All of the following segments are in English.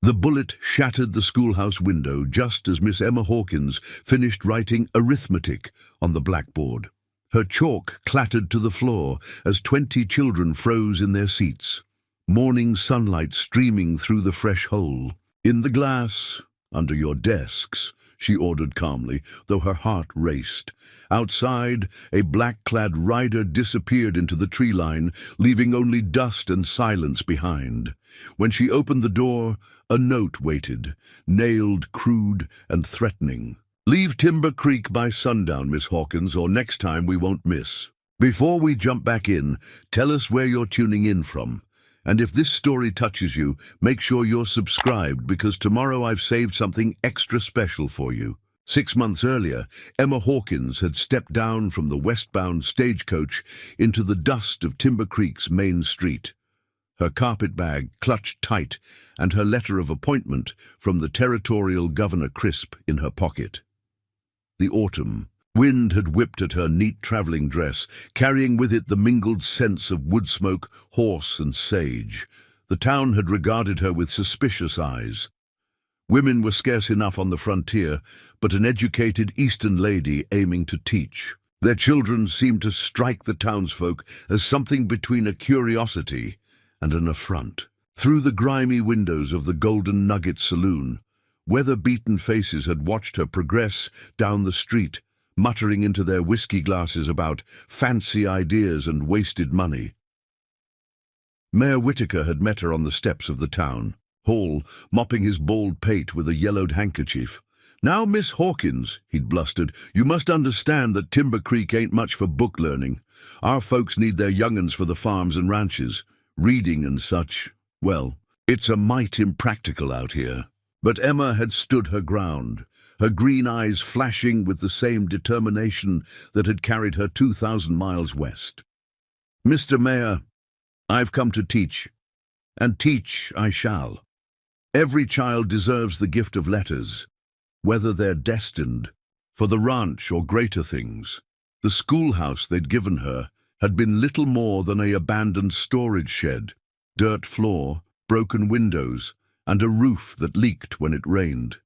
The bullet shattered the schoolhouse window just as Miss Emma Hawkins finished writing arithmetic on the blackboard. Her chalk clattered to the floor as 20 children froze in their seats, morning sunlight streaming through the fresh hole. "In the glass, under your desks," she ordered calmly, though her heart raced. Outside, a black-clad rider disappeared into the tree line, leaving only dust and silence behind. When she opened the door, a note waited, nailed, crude, and threatening. "Leave Timber Creek by sundown, Miss Hawkins, or next time we won't miss. Before we jump back in, tell us where you're tuning in from. And if this story touches you, make sure you're subscribed, because tomorrow I've saved something extra special for you." 6 months earlier, Emma Hawkins had stepped down from the westbound stagecoach into the dust of Timber Creek's main street, her carpet bag clutched tight and her letter of appointment from the territorial Governor Crisp in her pocket. The autumn wind had whipped at her neat traveling dress, carrying with it the mingled scents of wood smoke, horse, and sage. The town had regarded her with suspicious eyes. Women were scarce enough on the frontier, but an educated Eastern lady aiming to teach. Their children seemed to strike the townsfolk as something between a curiosity and an affront. Through the grimy windows of the Golden Nugget Saloon, weather-beaten faces had watched her progress down the street, muttering into their whiskey glasses about fancy ideas and wasted money. Mayor Whitaker had met her on the steps of the town hall, mopping his bald pate with a yellowed handkerchief. "Now, Miss Hawkins," he'd blustered, "you must understand that Timber Creek ain't much for book learning. Our folks need their young'uns for the farms and ranches. Reading and such, well, it's a mite impractical out here." But Emma had stood her ground, her green eyes flashing with the same determination that had carried her 2,000 miles west. "Mr. Mayor, I've come to teach, and teach I shall. Every child deserves the gift of letters, whether they're destined for the ranch or greater things." The schoolhouse they'd given her had been little more than an abandoned storage shed, dirt floor, broken windows, and a roof that leaked when it rained.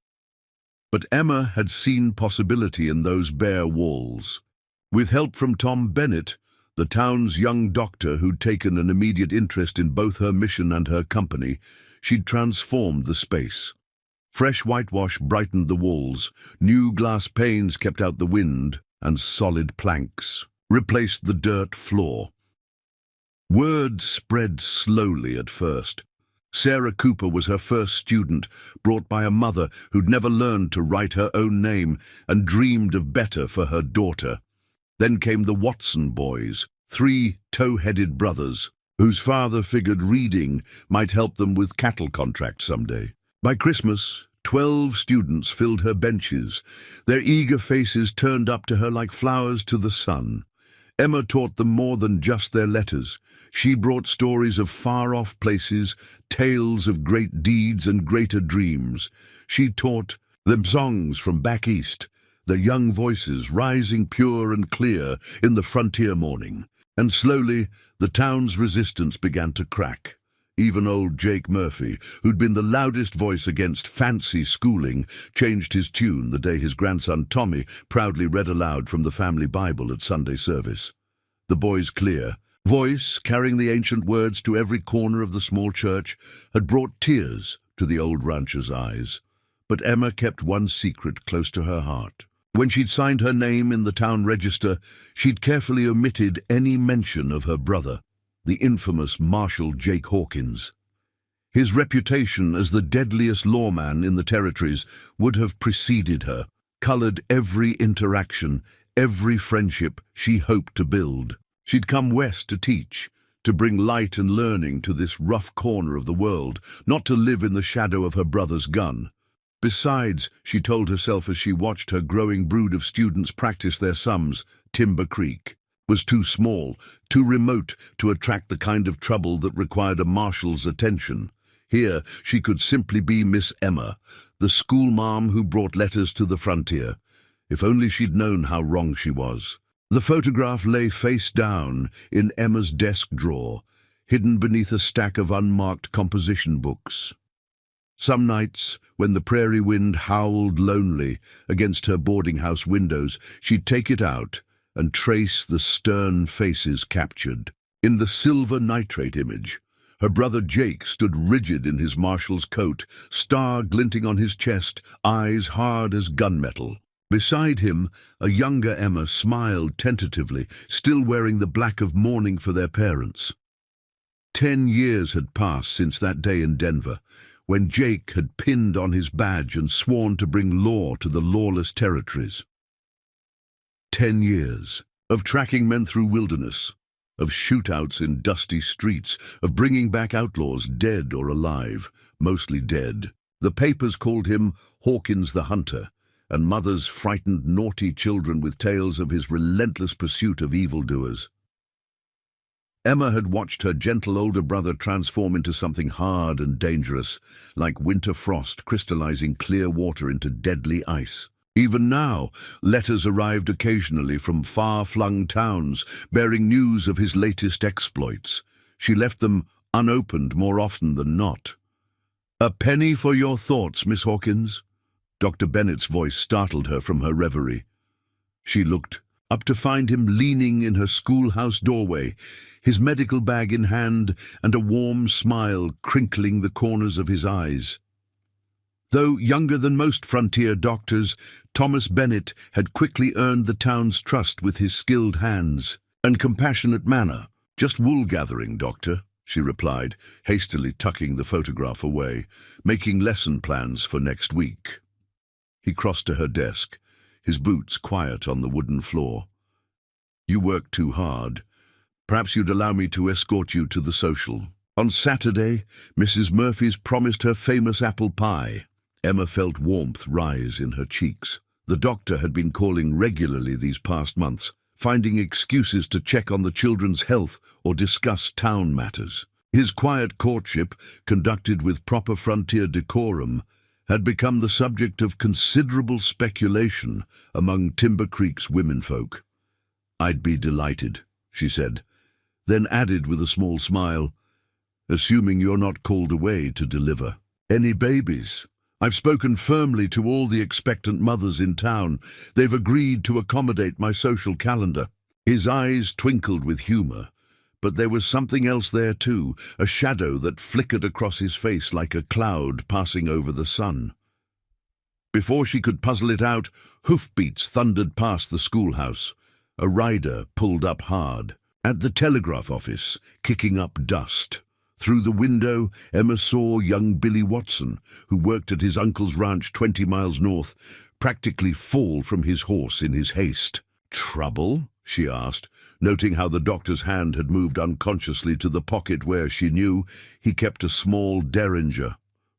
But Emma had seen possibility in those bare walls. With help from Tom Bennett, the town's young doctor who'd taken an immediate interest in both her mission and her company, she'd transformed the space. Fresh whitewash brightened the walls, new glass panes kept out the wind, and solid planks replaced the dirt floor. Word spread slowly at first. Sarah Cooper was her first student, brought by a mother who'd never learned to write her own name and dreamed of better for her daughter. Then came the Watson boys, 3 tow-headed brothers, whose father figured reading might help them with cattle contracts someday. By Christmas, 12 students filled her benches, their eager faces turned up to her like flowers to the sun. Emma taught them more than just their letters. She brought stories of far-off places, tales of great deeds and greater dreams. She taught them songs from back east, their young voices rising pure and clear in the frontier morning. And slowly, the town's resistance began to crack. Even old Jake Murphy, who'd been the loudest voice against fancy schooling, changed his tune the day his grandson Tommy proudly read aloud from the family Bible at Sunday service. The boy's clear voice, carrying the ancient words to every corner of the small church, had brought tears to the old rancher's eyes. But Emma kept one secret close to her heart. When she'd signed her name in the town register, she'd carefully omitted any mention of her brother, the infamous Marshal Jake Hawkins. His reputation as the deadliest lawman in the territories would have preceded her, colored every interaction, every friendship she hoped to build. She'd come west to teach, to bring light and learning to this rough corner of the world, not to live in the shadow of her brother's gun. Besides, she told herself as she watched her growing brood of students practice their sums, Timber Creek was too small, too remote to attract the kind of trouble that required a marshal's attention. Here she could simply be Miss Emma, the schoolmarm who brought letters to the frontier. If only she'd known how wrong she was. The photograph lay face down in Emma's desk drawer, hidden beneath a stack of unmarked composition books. Some nights, when the prairie wind howled lonely against her boarding house windows, she'd take it out and trace the stern faces captured. In the silver nitrate image, her brother Jake stood rigid in his marshal's coat, star glinting on his chest, eyes hard as gunmetal. Beside him, a younger Emma smiled tentatively, still wearing the black of mourning for their parents. 10 years had passed since that day in Denver, when Jake had pinned on his badge and sworn to bring law to the lawless territories. 10 years of tracking men through wilderness, of shootouts in dusty streets, of bringing back outlaws, dead or alive, mostly dead. The papers called him Hawkins the Hunter, and mothers frightened naughty children with tales of his relentless pursuit of evildoers. Emma had watched her gentle older brother transform into something hard and dangerous, like winter frost crystallizing clear water into deadly ice. Even now, letters arrived occasionally from far-flung towns, bearing news of his latest exploits. She left them unopened more often than not. "A penny for your thoughts, Miss Hawkins." Dr. Bennett's voice startled her from her reverie. She looked up to find him leaning in her schoolhouse doorway, his medical bag in hand and a warm smile crinkling the corners of his eyes. Though younger than most frontier doctors, Thomas Bennett had quickly earned the town's trust with his skilled hands and compassionate manner. "Just wool gathering, Doctor," she replied, hastily tucking the photograph away, "making lesson plans for next week." He crossed to her desk, his boots quiet on the wooden floor. "You work too hard. Perhaps you'd allow me to escort you to the social." On Saturday, Mrs. Murphy's promised her famous apple pie. Emma felt warmth rise in her cheeks. The doctor had been calling regularly these past months, finding excuses to check on the children's health or discuss town matters. His quiet courtship, conducted with proper frontier decorum, had become the subject of considerable speculation among Timber Creek's womenfolk. "I'd be delighted," she said, then added with a small smile, "assuming you're not called away to deliver. Any babies? I've spoken firmly to all the expectant mothers in town. They've agreed to accommodate my social calendar." His eyes twinkled with humor, but there was something else there too, a shadow that flickered across his face like a cloud passing over the sun. Before she could puzzle it out, hoofbeats thundered past the schoolhouse. A rider pulled up hard. At the telegraph office, kicking up dust. Through the window, Emma saw young Billy Watson, who worked at his uncle's ranch 20 miles north, practically fall from his horse in his haste. "Trouble?" she asked, noting how the doctor's hand had moved unconsciously to the pocket where, she knew, he kept a small derringer.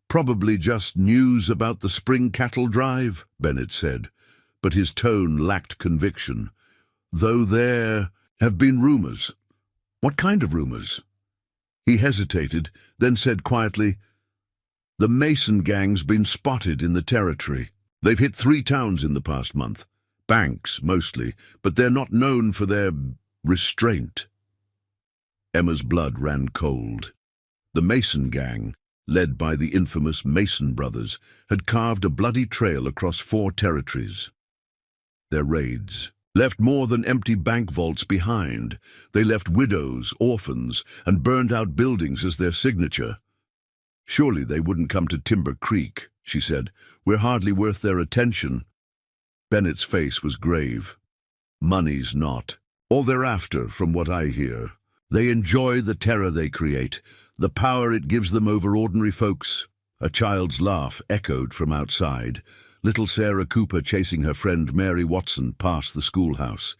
"Probably just news about the spring cattle drive," Bennett said, but his tone lacked conviction. "Though there have been rumors." "What kind of rumors?" He hesitated, then said quietly, "The Mason gang's been spotted in the territory. They've hit 3 towns in the past month. Banks, mostly, but they're not known for their restraint." Emma's blood ran cold. The Mason gang, led by the infamous Mason brothers, had carved a bloody trail across 4 territories. Their raids left more than empty bank vaults behind. They left widows, orphans, and burned out buildings as their signature. "Surely they wouldn't come to Timber Creek," she said. "We're hardly worth their attention." Bennett's face was grave. "Money's not. All they're after, from what I hear. They enjoy the terror they create, the power it gives them over ordinary folks." A child's laugh echoed from outside. Little Sarah Cooper chasing her friend Mary Watson past the schoolhouse.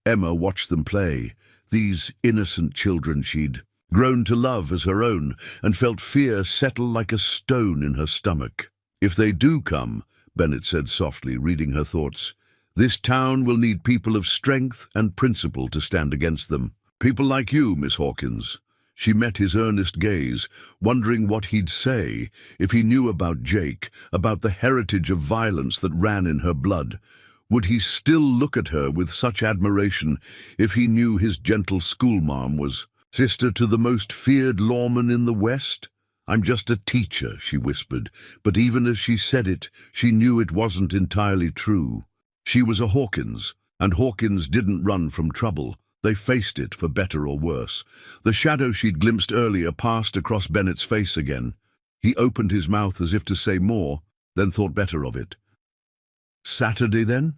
Emma watched them play, these innocent children she'd grown to love as her own, and felt fear settle like a stone in her stomach. "If they do come," Bennett said softly, reading her thoughts, "this town will need people of strength and principle to stand against them. People like you, Miss Hawkins." She met his earnest gaze, wondering what he'd say if he knew about Jake, about the heritage of violence that ran in her blood. Would he still look at her with such admiration if he knew his gentle schoolmarm was sister to the most feared lawman in the West? I'm just a teacher, she whispered, but even as she said it, she knew it wasn't entirely true. She was a Hawkins, and Hawkins didn't run from trouble. They faced it, for better or worse. The shadow she'd glimpsed earlier passed across Bennett's face again. He opened his mouth as if to say more, then thought better of it. Saturday, then?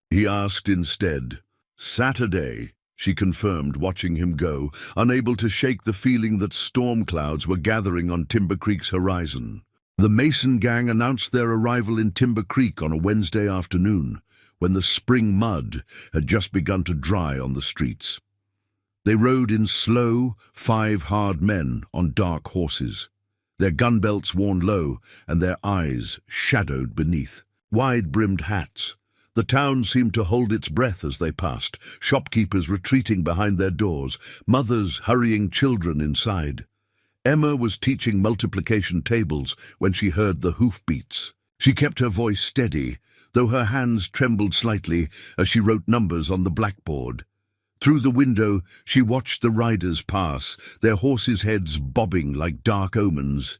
He asked instead. Saturday, she confirmed, watching him go, unable to shake the feeling that storm clouds were gathering on Timber Creek's horizon. The Mason gang announced their arrival in Timber Creek on a Wednesday afternoon, when the spring mud had just begun to dry on the streets. They rode in slow, 5 hard men on dark horses, their gun belts worn low and their eyes shadowed beneath wide-brimmed hats. The town seemed to hold its breath as they passed, shopkeepers retreating behind their doors, mothers hurrying children inside. Emma was teaching multiplication tables when she heard the hoofbeats. She kept her voice steady, though her hands trembled slightly as she wrote numbers on the blackboard. Through the window, she watched the riders pass, their horses' heads bobbing like dark omens.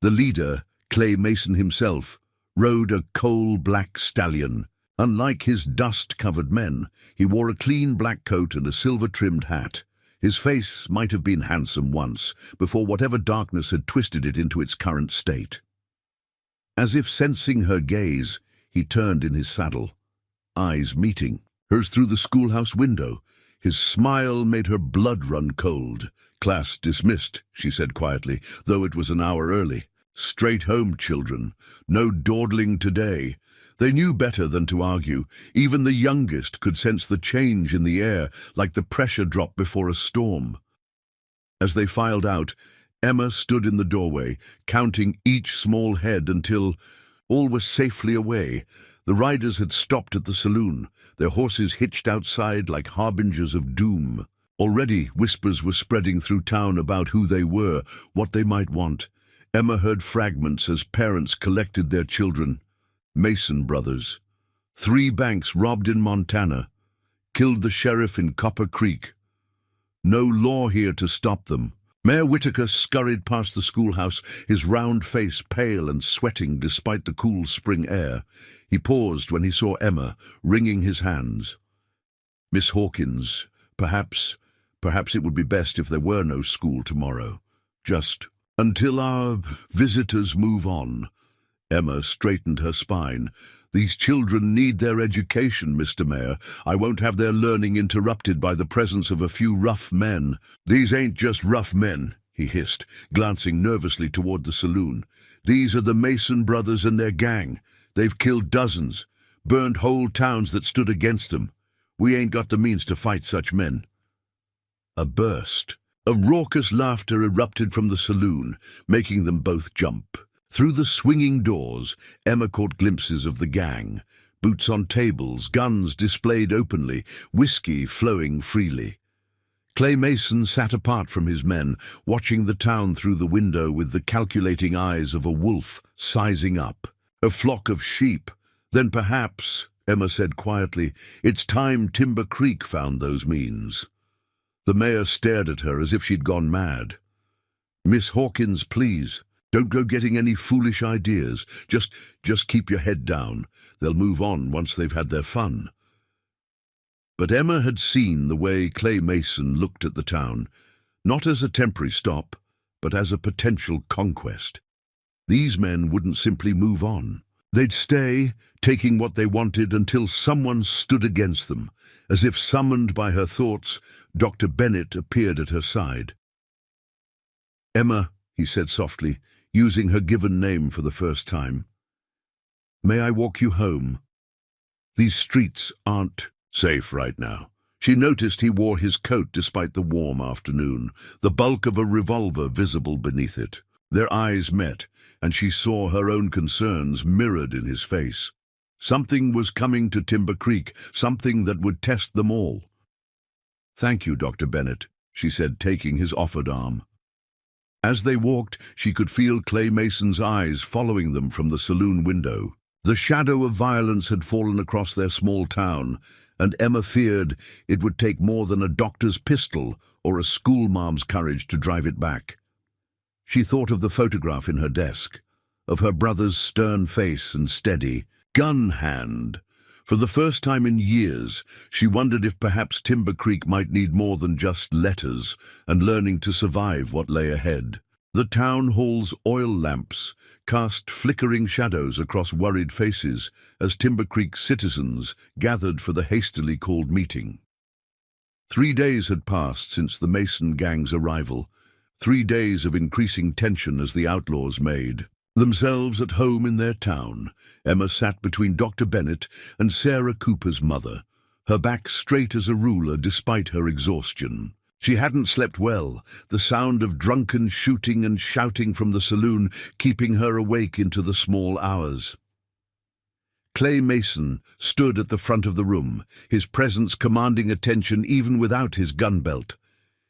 The leader, Clay Mason himself, rode a coal-black stallion. Unlike his dust-covered men, he wore a clean black coat and a silver-trimmed hat. His face might have been handsome once, before whatever darkness had twisted it into its current state. As if sensing her gaze, he turned in his saddle, eyes meeting hers through the schoolhouse window. His smile made her blood run cold. Class dismissed, she said quietly, though it was an hour early. Straight home, children. No dawdling today. They knew better than to argue. Even the youngest could sense the change in the air, like the pressure drop before a storm. As they filed out, Emma stood in the doorway, counting each small head until all was safely away. The riders had stopped at the saloon, their horses hitched outside like harbingers of doom. Already whispers were spreading through town about who they were, what they might want. Emma heard fragments as parents collected their children. Mason brothers. 3 banks robbed in Montana. Killed the sheriff in Copper Creek. No law here to stop them. Mayor Whitaker scurried past the schoolhouse, his round face pale and sweating despite the cool spring air. He paused when he saw Emma, wringing his hands. Miss Hawkins, perhaps it would be best if there were no school tomorrow. Just until our visitors move on. Emma straightened her spine. These children need their education, Mr. Mayor. I won't have their learning interrupted by the presence of a few rough men. These ain't just rough men, he hissed, glancing nervously toward the saloon. These are the Mason brothers and their gang. They've killed dozens, burned whole towns that stood against them. We ain't got the means to fight such men. A burst of raucous laughter erupted from the saloon, making them both jump. Through the swinging doors, Emma caught glimpses of the gang. Boots on tables, guns displayed openly, whiskey flowing freely. Clay Mason sat apart from his men, watching the town through the window with the calculating eyes of a wolf sizing up. A flock of sheep. Then perhaps, Emma said quietly, it's time Timber Creek found those means. The mayor stared at her as if she'd gone mad. Miss Hawkins, please. Don't go getting any foolish ideas. Just keep your head down. They'll move on once they've had their fun. But Emma had seen the way Clay Mason looked at the town, not as a temporary stop, but as a potential conquest. These men wouldn't simply move on. They'd stay, taking what they wanted until someone stood against them. As if summoned by her thoughts, Dr. Bennett appeared at her side. Emma, he said softly, using her given name for the first time. May I walk you home? These streets aren't safe right now. She noticed he wore his coat despite the warm afternoon, the bulk of a revolver visible beneath it. Their eyes met, and she saw her own concerns mirrored in his face. Something was coming to Timber Creek, something that would test them all. Thank you, Dr. Bennett, she said, taking his offered arm. As they walked, she could feel Clay Mason's eyes following them from the saloon window. The shadow of violence had fallen across their small town, and Emma feared it would take more than a doctor's pistol or a schoolmarm's courage to drive it back. She thought of the photograph in her desk, of her brother's stern face and steady gun hand. For the first time in years, she wondered if perhaps Timber Creek might need more than just letters and learning to survive what lay ahead. The town hall's oil lamps cast flickering shadows across worried faces as Timber Creek citizens gathered for the hastily called meeting. 3 days had passed since the Mason gang's arrival, 3 days of increasing tension as the Outlaws made themselves at home in their town. Emma sat between Dr. Bennett and Sarah Cooper's mother, her back straight as a ruler despite her exhaustion. She hadn't slept well, the sound of drunken shooting and shouting from the saloon keeping her awake into the small hours. Clay Mason stood at the front of the room, his presence commanding attention even without his gun belt.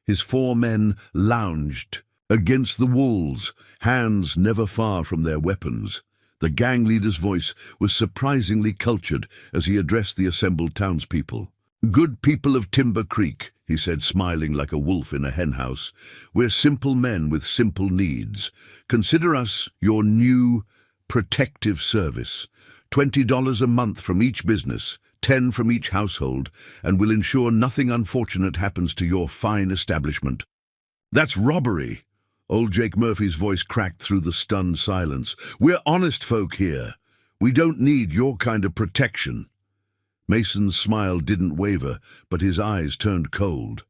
His 4 men lounged against the walls, hands never far from their weapons. The gang leader's voice was surprisingly cultured as he addressed the assembled townspeople. "Good people of Timber Creek," he said, smiling like a wolf in a henhouse, "we're simple men with simple needs. Consider us your new protective service. $20 a month from each business, 10 from each household, and we'll ensure nothing unfortunate happens to your fine establishment." "That's robbery!" Old Jake Murphy's voice cracked through the stunned silence. "We're honest folk here. We don't need your kind of protection." Mason's smile didn't waver, but his eyes turned cold.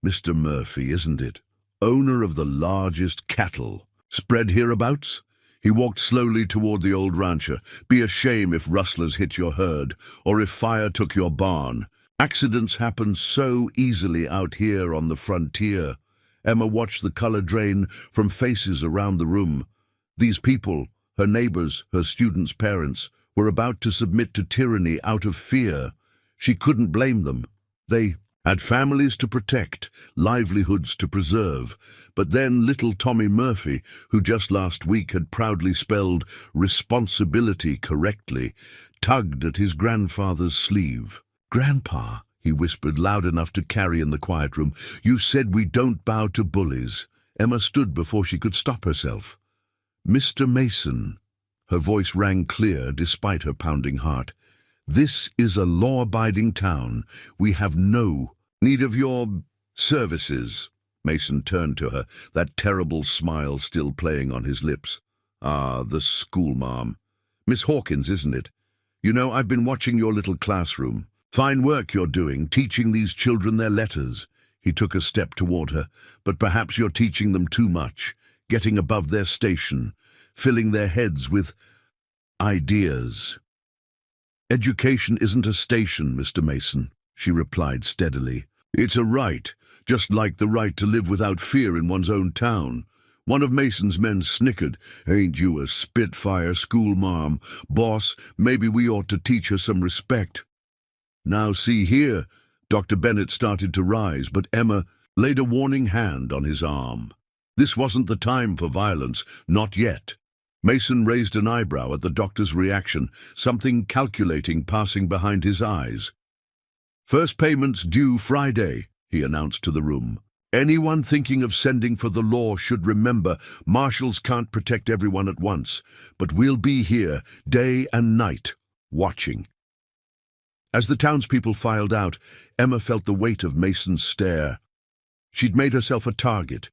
"Mr. Murphy, isn't it? Owner of the largest cattle spread hereabouts?" He walked slowly toward the old rancher. "Be a shame if rustlers hit your herd, or if fire took your barn. Accidents happen so easily out here on the frontier." Emma watched the color drain from faces around the room. These people, her neighbors, her students' parents, were about to submit to tyranny out of fear. She couldn't blame them. They had families to protect, livelihoods to preserve. But then little Tommy Murphy, who just last week had proudly spelled responsibility correctly, tugged at his grandfather's sleeve. "Grandpa," he whispered loud enough to carry in the quiet room, "you said we don't bow to bullies." Emma stood before she could stop herself. "Mr. Mason," her voice rang clear despite her pounding heart, "this is a law-abiding town. We have no need of your services." Mason turned to her, that terrible smile still playing on his lips. "Ah, the schoolmarm. Miss Hawkins, isn't it? You know, I've been watching your little classroom. Fine work you're doing, teaching these children their letters." He took a step toward her. "But perhaps you're teaching them too much, getting above their station, filling their heads with ideas." "Education isn't a station, Mr. Mason," she replied steadily. "It's a right, just like the right to live without fear in one's own town." One of Mason's men snickered. "Ain't you a spitfire, schoolmarm? Boss, maybe we ought to teach her some respect." "Now see here." Dr. Bennett started to rise, but Emma laid a warning hand on his arm. This wasn't the time for violence, not yet. Mason raised an eyebrow at the doctor's reaction, something calculating passing behind his eyes. "First payment's due Friday," he announced to the room. "Anyone thinking of sending for the law should remember marshals can't protect everyone at once, but we'll be here day and night, watching." As the townspeople filed out, Emma felt the weight of Mason's stare. She'd made herself a target.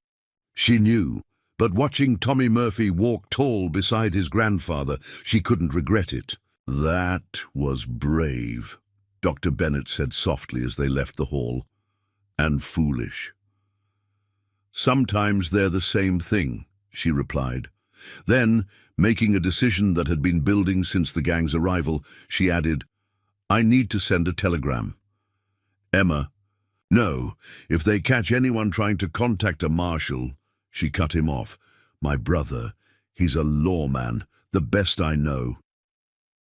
She knew, but watching Tommy Murphy walk tall beside his grandfather, she couldn't regret it. "That was brave," Dr. Bennett said softly as they left the hall. "And foolish." "Sometimes they're the same thing," she replied. Then, making a decision that had been building since the gang's arrival, she added, "I need to send a telegram." "Emma, no, if they catch anyone trying to contact a marshal—" She cut him off. "My brother, he's a lawman, the best I know."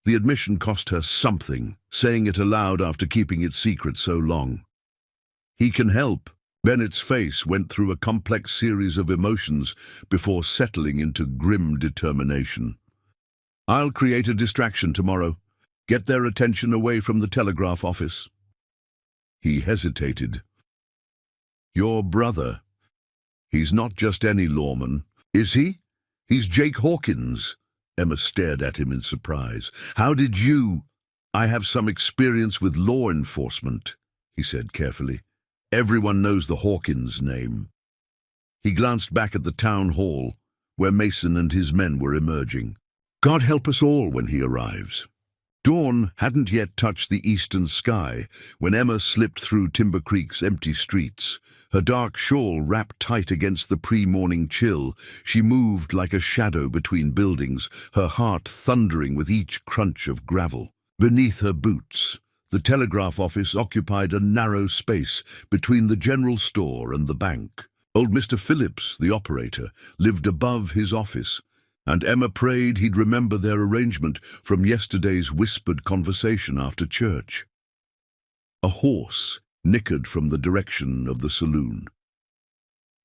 The admission cost her something, saying it aloud after keeping it secret so long. "He can help." Bennett's face went through a complex series of emotions before settling into grim determination. "I'll create a distraction tomorrow. Get their attention away from the telegraph office." He hesitated. "Your brother. He's not just any lawman. Is he? He's Jake Hawkins. Emma stared at him in surprise. How did you— I have some experience with law enforcement, he said carefully. Everyone knows the Hawkins name. He glanced back at the town hall, where Mason and his men were emerging. God help us all when he arrives. Dawn hadn't yet touched the eastern sky when Emma slipped through Timber Creek's empty streets. Her dark shawl wrapped tight against the pre-morning chill, she moved like a shadow between buildings, her heart thundering with each crunch of gravel. Beneath her boots, the telegraph office occupied a narrow space between the general store and the bank. Old Mr. Phillips, the operator, lived above his office, and Emma prayed he'd remember their arrangement from yesterday's whispered conversation after church. A horse nickered from the direction of the saloon.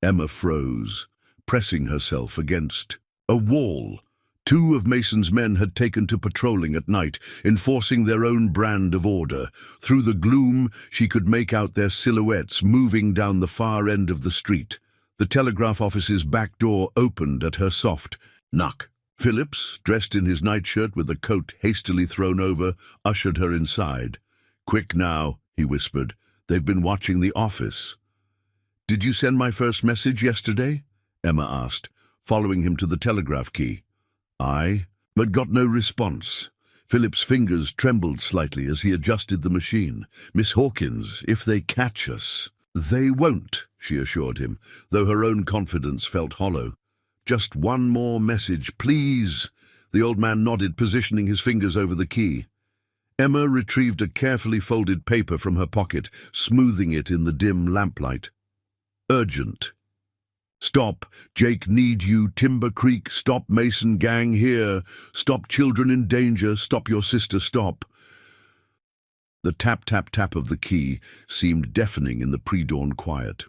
Emma froze, pressing herself against a wall. Two of Mason's men had taken to patrolling at night, enforcing their own brand of order. Through the gloom, she could make out their silhouettes moving down the far end of the street. The telegraph office's back door opened at her soft knock. Phillips, dressed in his nightshirt with a coat hastily thrown over, ushered her inside. "Quick now," he whispered. "They've been watching the office." "Did you send my first message yesterday?" Emma asked, following him to the telegraph key. "Aye, but got no response." Philip's fingers trembled slightly as he adjusted the machine. "Miss Hawkins, if they catch us—" "They won't," she assured him, though her own confidence felt hollow. "Just one more message, please." The old man nodded, positioning his fingers over the key. Emma retrieved a carefully folded paper from her pocket, smoothing it in the dim lamplight. "Urgent. Stop. Jake need you. Timber Creek. Stop Mason gang here. Stop children in danger. Stop your sister. Stop." The tap-tap-tap of the key seemed deafening in the pre-dawn quiet.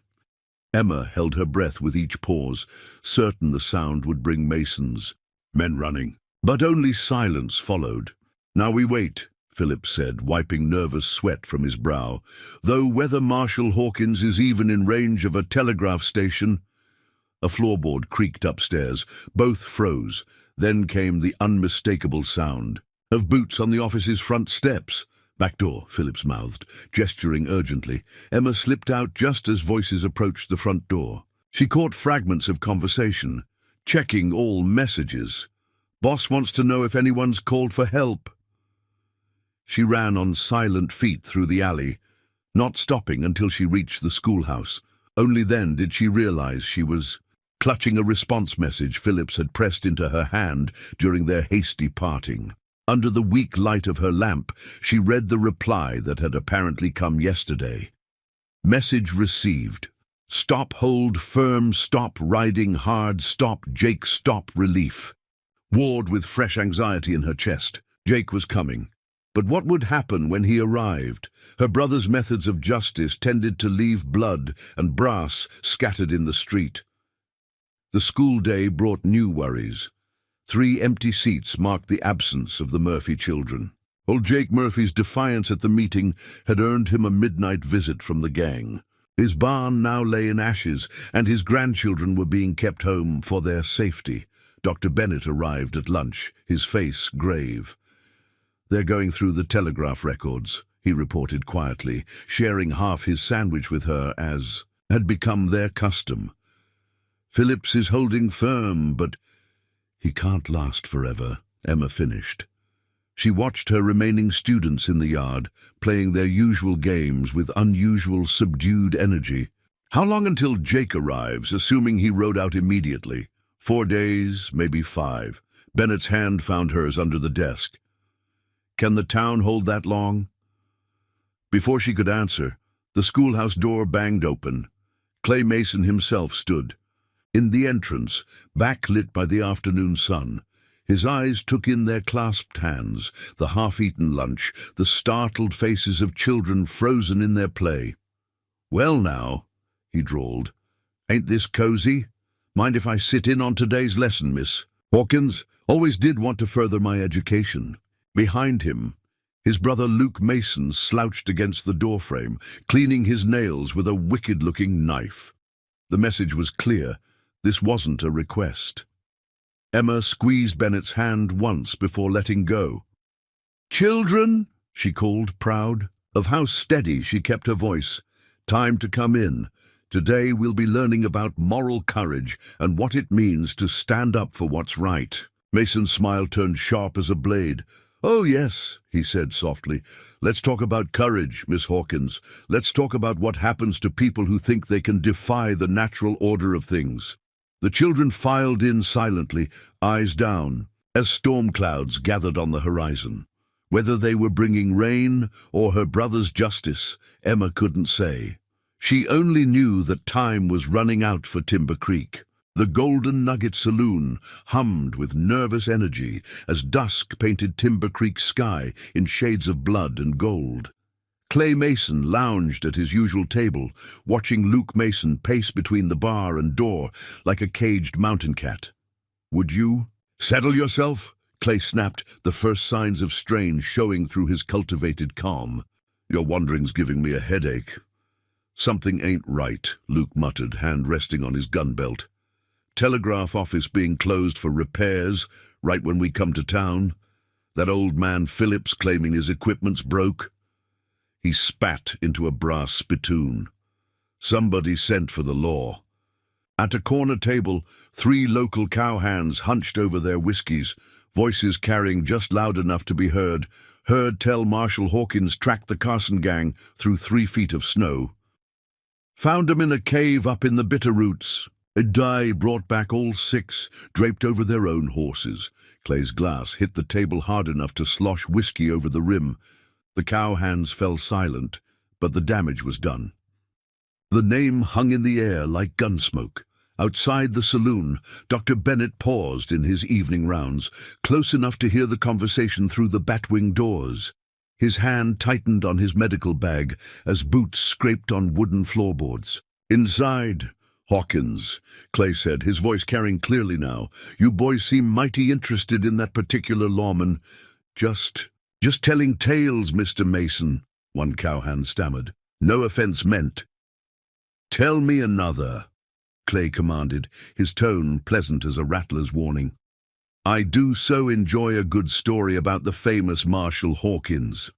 Emma held her breath with each pause, certain the sound would bring Mason's men running. But only silence followed. "Now we wait," Phillips said, wiping nervous sweat from his brow. "Though whether Marshal Hawkins is even in range of a telegraph station—" A floorboard creaked upstairs. Both froze. Then came the unmistakable sound of boots on the office's front steps. "Back door," Phillips mouthed, gesturing urgently. Emma slipped out just as voices approached the front door. She caught fragments of conversation, checking all messages. "Boss wants to know if anyone's called for help." She ran on silent feet through the alley, not stopping until she reached the schoolhouse. Only then did she realize she was clutching a response message Phillips had pressed into her hand during their hasty parting. Under the weak light of her lamp, she read the reply that had apparently come yesterday. Message received. Stop, hold firm, stop riding hard, stop Jake, stop relief. Ward with fresh anxiety in her chest. Jake was coming. But what would happen when he arrived? Her brother's methods of justice tended to leave blood and brass scattered in the street. The school day brought new worries. 3 empty seats marked the absence of the Murphy children. Old Jake Murphy's defiance at the meeting had earned him a midnight visit from the gang. His barn now lay in ashes, and his grandchildren were being kept home for their safety. Dr. Bennett arrived at lunch, his face grave. "They're going through the telegraph records," he reported quietly, sharing half his sandwich with her as had become their custom. "Phillips is holding firm, but—" "He can't last forever," Emma finished. She watched her remaining students in the yard, playing their usual games with unusual, subdued energy. "How long until Jake arrives, assuming he rode out immediately?" 4 days, maybe 5. Bennett's hand found hers under the desk. "Can the town hold that long?" Before she could answer, the schoolhouse door banged open. Clay Mason himself stood. In the entrance, backlit by the afternoon sun, his eyes took in their clasped hands, the half-eaten lunch, the startled faces of children frozen in their play. "Well now," he drawled, "ain't this cozy? Mind if I sit in on today's lesson, Miss Hawkins? Always did want to further my education." Behind him, his brother Luke Mason slouched against the doorframe, cleaning his nails with a wicked-looking knife. The message was clear. This wasn't a request. Emma squeezed Bennett's hand once before letting go. "Children," she called, proud of how steady she kept her voice. "Time to come in. Today we'll be learning about moral courage and what it means to stand up for what's right." Mason's smile turned sharp as a blade. "Oh, yes," he said softly. "Let's talk about courage, Miss Hawkins. Let's talk about what happens to people who think they can defy the natural order of things." The children filed in silently, eyes down, as storm clouds gathered on the horizon. Whether they were bringing rain or her brother's justice, Emma couldn't say. She only knew that time was running out for Timber Creek. The Golden Nugget Saloon hummed with nervous energy as dusk painted Timber Creek's sky in shades of blood and gold. Clay Mason lounged at his usual table, watching Luke Mason pace between the bar and door like a caged mountain cat. "Would you settle yourself?" Clay snapped, the first signs of strain showing through his cultivated calm. "Your wandering's giving me a headache." "Something ain't right," Luke muttered, hand resting on his gun belt. "Telegraph office being closed for repairs right when we come to town. That old man Phillips claiming his equipment's broke." He spat into a brass spittoon. "Somebody sent for the law." At a corner table, 3 local cowhands hunched over their whiskies, voices carrying just loud enough to be heard tell Marshal Hawkins tracked the Carson gang through 3 feet of snow. "Found 'em in a cave up in the Bitterroots. A die brought back all 6, draped over their own horses." Clay's glass hit the table hard enough to slosh whiskey over the rim. The cowhands fell silent, but the damage was done. The name hung in the air like gunsmoke. Outside the saloon, Dr. Bennett paused in his evening rounds, close enough to hear the conversation through the batwing doors. His hand tightened on his medical bag as boots scraped on wooden floorboards. "Inside, Hawkins," Clay said, his voice carrying clearly now. "You boys seem mighty interested in that particular lawman." Just telling tales, Mr. Mason," one cowhand stammered. "No offense meant." "Tell me another," Clay commanded, his tone pleasant as a rattler's warning. "I do so enjoy a good story about the famous Marshal Hawkins."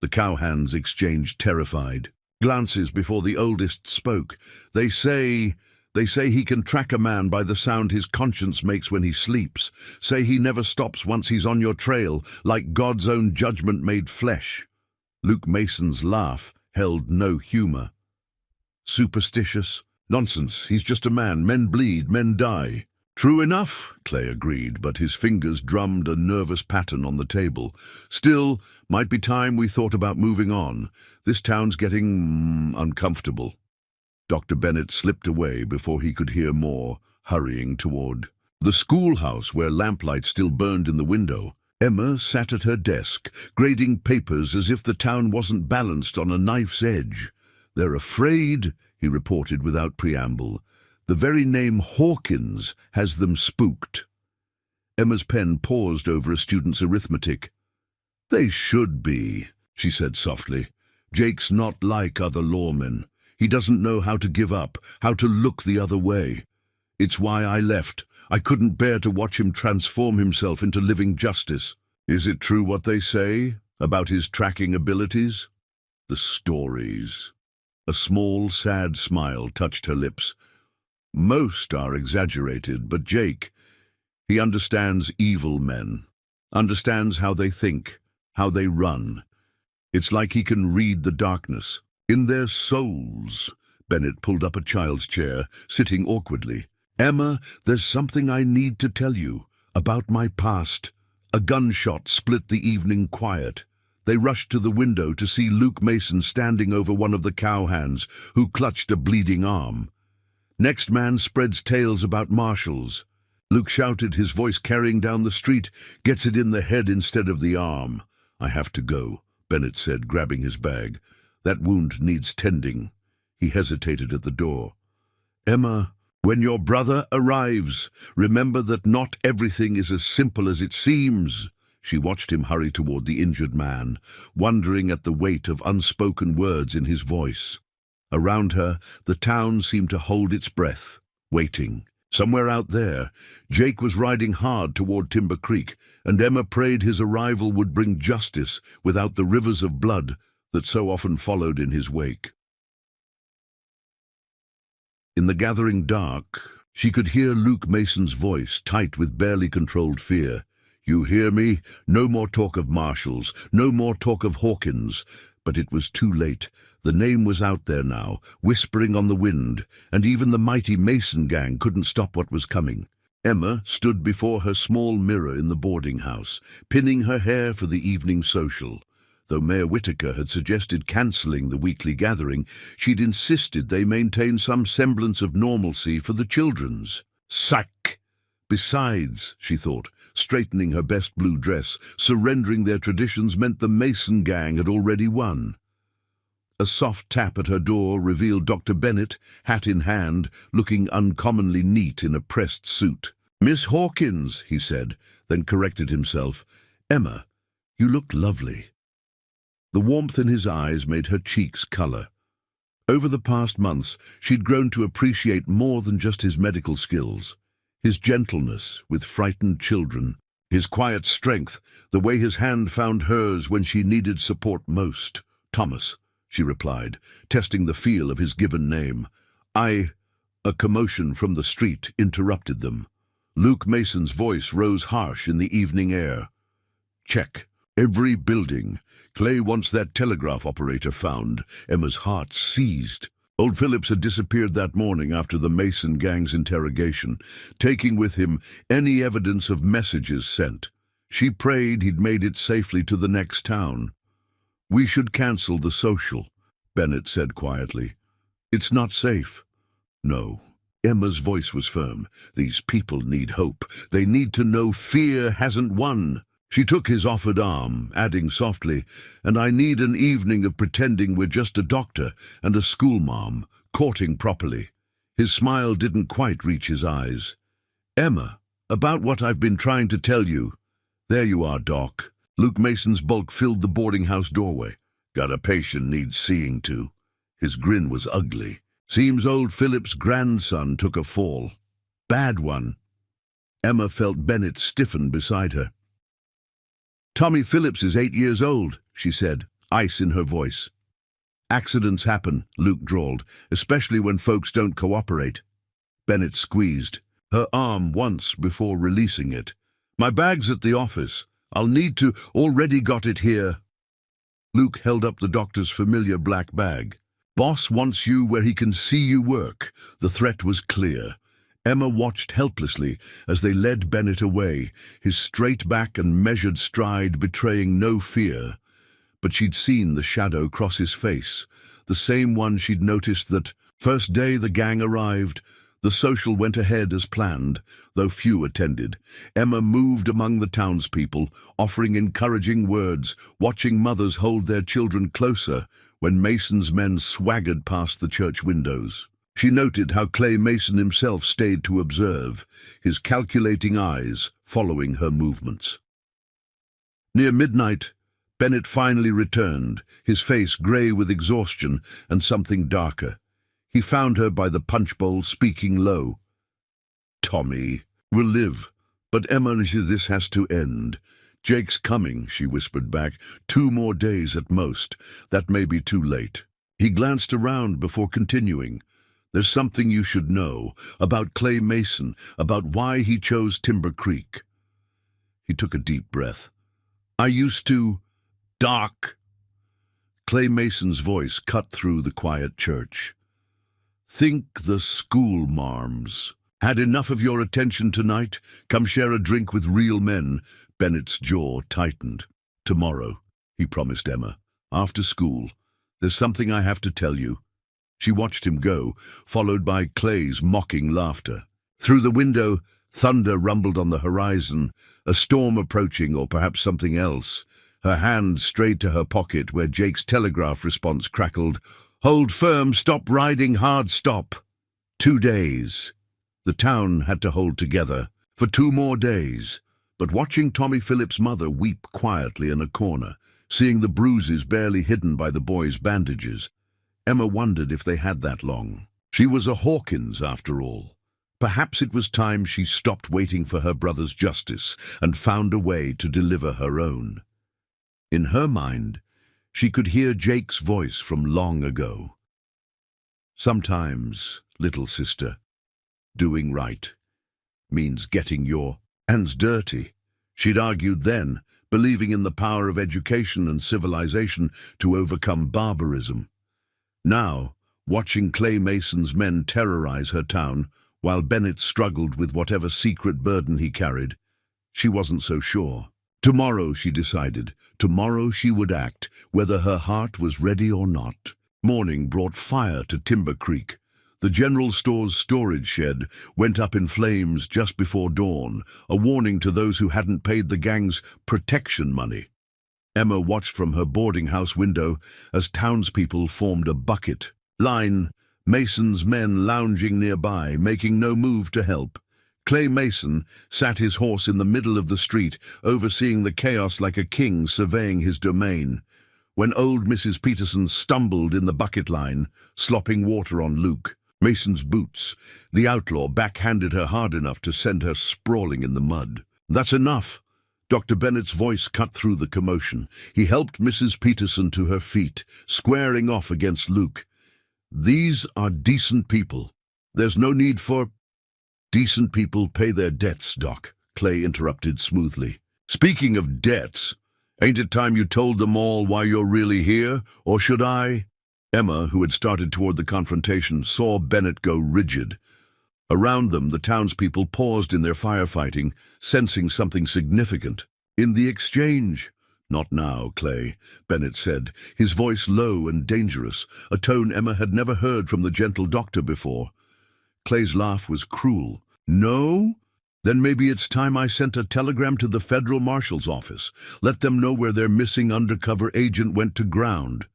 The cowhands exchanged terrified glances before the oldest spoke. They say he can track a man by the sound his conscience makes when he sleeps. Say he never stops once he's on your trail, like God's own judgment made flesh." Luke Mason's laugh held no humor. "Superstitious? Nonsense, he's just a man. Men bleed, men die." "True enough," Clay agreed, but his fingers drummed a nervous pattern on the table. "Still, might be time we thought about moving on. This town's getting uncomfortable." Dr. Bennett slipped away before he could hear more, hurrying toward the schoolhouse where lamplight still burned in the window. Emma sat at her desk, grading papers as if the town wasn't balanced on a knife's edge. "They're afraid," he reported without preamble. "The very name Hawkins has them spooked." Emma's pen paused over a student's arithmetic. "They should be," she said softly. "Jake's not like other lawmen. He doesn't know how to give up, how to look the other way. It's why I left. I couldn't bear to watch him transform himself into living justice." "Is it true what they say about his tracking abilities?" "The stories." A small, sad smile touched her lips. "Most are exaggerated, but Jake, he understands evil men, understands how they think, how they run. It's like he can read the darkness in their souls." Bennett pulled up a child's chair, sitting awkwardly. "Emma, there's something I need to tell you about my past." A gunshot split the evening quiet. They rushed to the window to see Luke Mason standing over one of the cowhands, who clutched a bleeding arm. "Next man spreads tales about marshals." Luke shouted, his voice carrying down the street. "Gets it in the head instead of the arm." "I have to go," Bennett said, grabbing his bag. "That wound needs tending." He hesitated at the door. "Emma, when your brother arrives, remember that not everything is as simple as it seems." She watched him hurry toward the injured man, wondering at the weight of unspoken words in his voice. Around her, the town seemed to hold its breath, waiting. Somewhere out there, Jake was riding hard toward Timber Creek, and Emma prayed his arrival would bring justice without the rivers of blood that so often followed in his wake. In the gathering dark, she could hear Luke Mason's voice, tight with barely controlled fear. "You hear me? No more talk of Marshals, no more talk of Hawkins." But it was too late. The name was out there now, whispering on the wind, and even the mighty Mason gang couldn't stop what was coming. Emma stood before her small mirror in the boarding house, pinning her hair for the evening social. Though Mayor Whitaker had suggested cancelling the weekly gathering, she'd insisted they maintain some semblance of normalcy for the children's. Sack! Besides, she thought, straightening her best blue dress, surrendering their traditions meant the Mason gang had already won. A soft tap at her door revealed Dr. Bennett, hat in hand, looking uncommonly neat in a pressed suit. "Miss Hawkins," he said, then corrected himself. "Emma, you look lovely." The warmth in his eyes made her cheeks colour. Over the past months, she'd grown to appreciate more than just his medical skills. His gentleness with frightened children, his quiet strength, the way his hand found hers when she needed support most. "Thomas," she replied, testing the feel of his given name. A commotion from the street interrupted them. Luke Mason's voice rose harsh in the evening air. "Check. Every building. Clay wants that telegraph operator found." Emma's heart seized. Old Phillips had disappeared that morning after the Mason gang's interrogation, taking with him any evidence of messages sent. She prayed he'd made it safely to the next town. "We should cancel the social," Bennett said quietly. "It's not safe." "No." Emma's voice was firm. "These people need hope. They need to know fear hasn't won." She took his offered arm, adding softly, "And I need an evening of pretending we're just a doctor and a schoolmarm, courting properly." His smile didn't quite reach his eyes. "Emma, about what I've been trying to tell you." "There you are, Doc." Luke Mason's bulk filled the boarding house doorway. "Got a patient needs seeing to." His grin was ugly. "Seems old Philip's grandson took a fall. Bad one." Emma felt Bennett stiffen beside her. "Tommy Phillips is 8 years old," she said, ice in her voice. "Accidents happen," Luke drawled, "especially when folks don't cooperate." Bennett squeezed her arm once before releasing it. "My bag's at the office. I'll need to. Already got it here." Luke held up the doctor's familiar black bag. "Boss wants you where he can see you work." The threat was clear. Emma watched helplessly as they led Bennett away, his straight back and measured stride betraying no fear. But she'd seen the shadow cross his face, the same one she'd noticed that first day the gang arrived. The social went ahead as planned, though few attended. Emma moved among the townspeople, offering encouraging words, watching mothers hold their children closer when Mason's men swaggered past the church windows. She noted how Clay Mason himself stayed to observe, his calculating eyes following her movements. Near midnight, Bennett finally returned, his face grey with exhaustion and something darker. He found her by the punch bowl, speaking low. "Tommy will live, but Emma, this has to end." "Jake's coming," she whispered back. 2 more days at most. That may be too late." He glanced around before continuing. "There's something you should know about Clay Mason, about why he chose Timber Creek." He took a deep breath. "I used to... Doc." Clay Mason's voice cut through the quiet church. "Think the Schoolmarms. Had enough of your attention tonight? Come share a drink with real men." Bennett's jaw tightened. "Tomorrow," he promised Emma. "After school. There's something I have to tell you." She watched him go, followed by Clay's mocking laughter. Through the window, thunder rumbled on the horizon, a storm approaching or perhaps something else. Her hand strayed to her pocket where Jake's telegraph response crackled. "Hold firm, stop riding hard, stop." 2 days. The town had to hold together for 2 more days. But watching Tommy Phillips' mother weep quietly in a corner, seeing the bruises barely hidden by the boy's bandages, Emma wondered if they had that long. She was a Hawkins, after all. Perhaps it was time she stopped waiting for her brother's justice and found a way to deliver her own. In her mind, she could hear Jake's voice from long ago. Sometimes, little sister, doing right means getting your hands dirty. She'd argued then, believing in the power of education and civilization to overcome barbarism. Now, watching Clay Mason's men terrorize her town, while Bennett struggled with whatever secret burden he carried, she wasn't so sure. Tomorrow, she decided, tomorrow she would act, whether her heart was ready or not. Morning brought fire to Timber Creek. The general store's storage shed went up in flames just before dawn, a warning to those who hadn't paid the gang's protection money. Emma watched from her boarding house window as townspeople formed a bucket line, Mason's men lounging nearby, making no move to help. Clay Mason sat his horse in the middle of the street, overseeing the chaos like a king surveying his domain, when old Mrs. Peterson stumbled in the bucket line, slopping water on Luke. Mason's boots. The outlaw backhanded her hard enough to send her sprawling in the mud. "That's enough." Dr. Bennett's voice cut through the commotion. He helped Mrs. Peterson to her feet, squaring off against Luke. "These are decent people. There's no need for—" "Decent people pay their debts, Doc," Clay interrupted smoothly. "Speaking of debts, ain't it time you told them all why you're really here, or should I?" Emma, who had started toward the confrontation, saw Bennett go rigid. Around them, the townspeople paused in their firefighting, sensing something significant. "In the exchange." "Not now, Clay," Bennett said, his voice low and dangerous, a tone Emma had never heard from the gentle doctor before. Clay's laugh was cruel. "No? Then maybe it's time I sent a telegram to the federal marshal's office. Let them know where their missing undercover agent went to ground."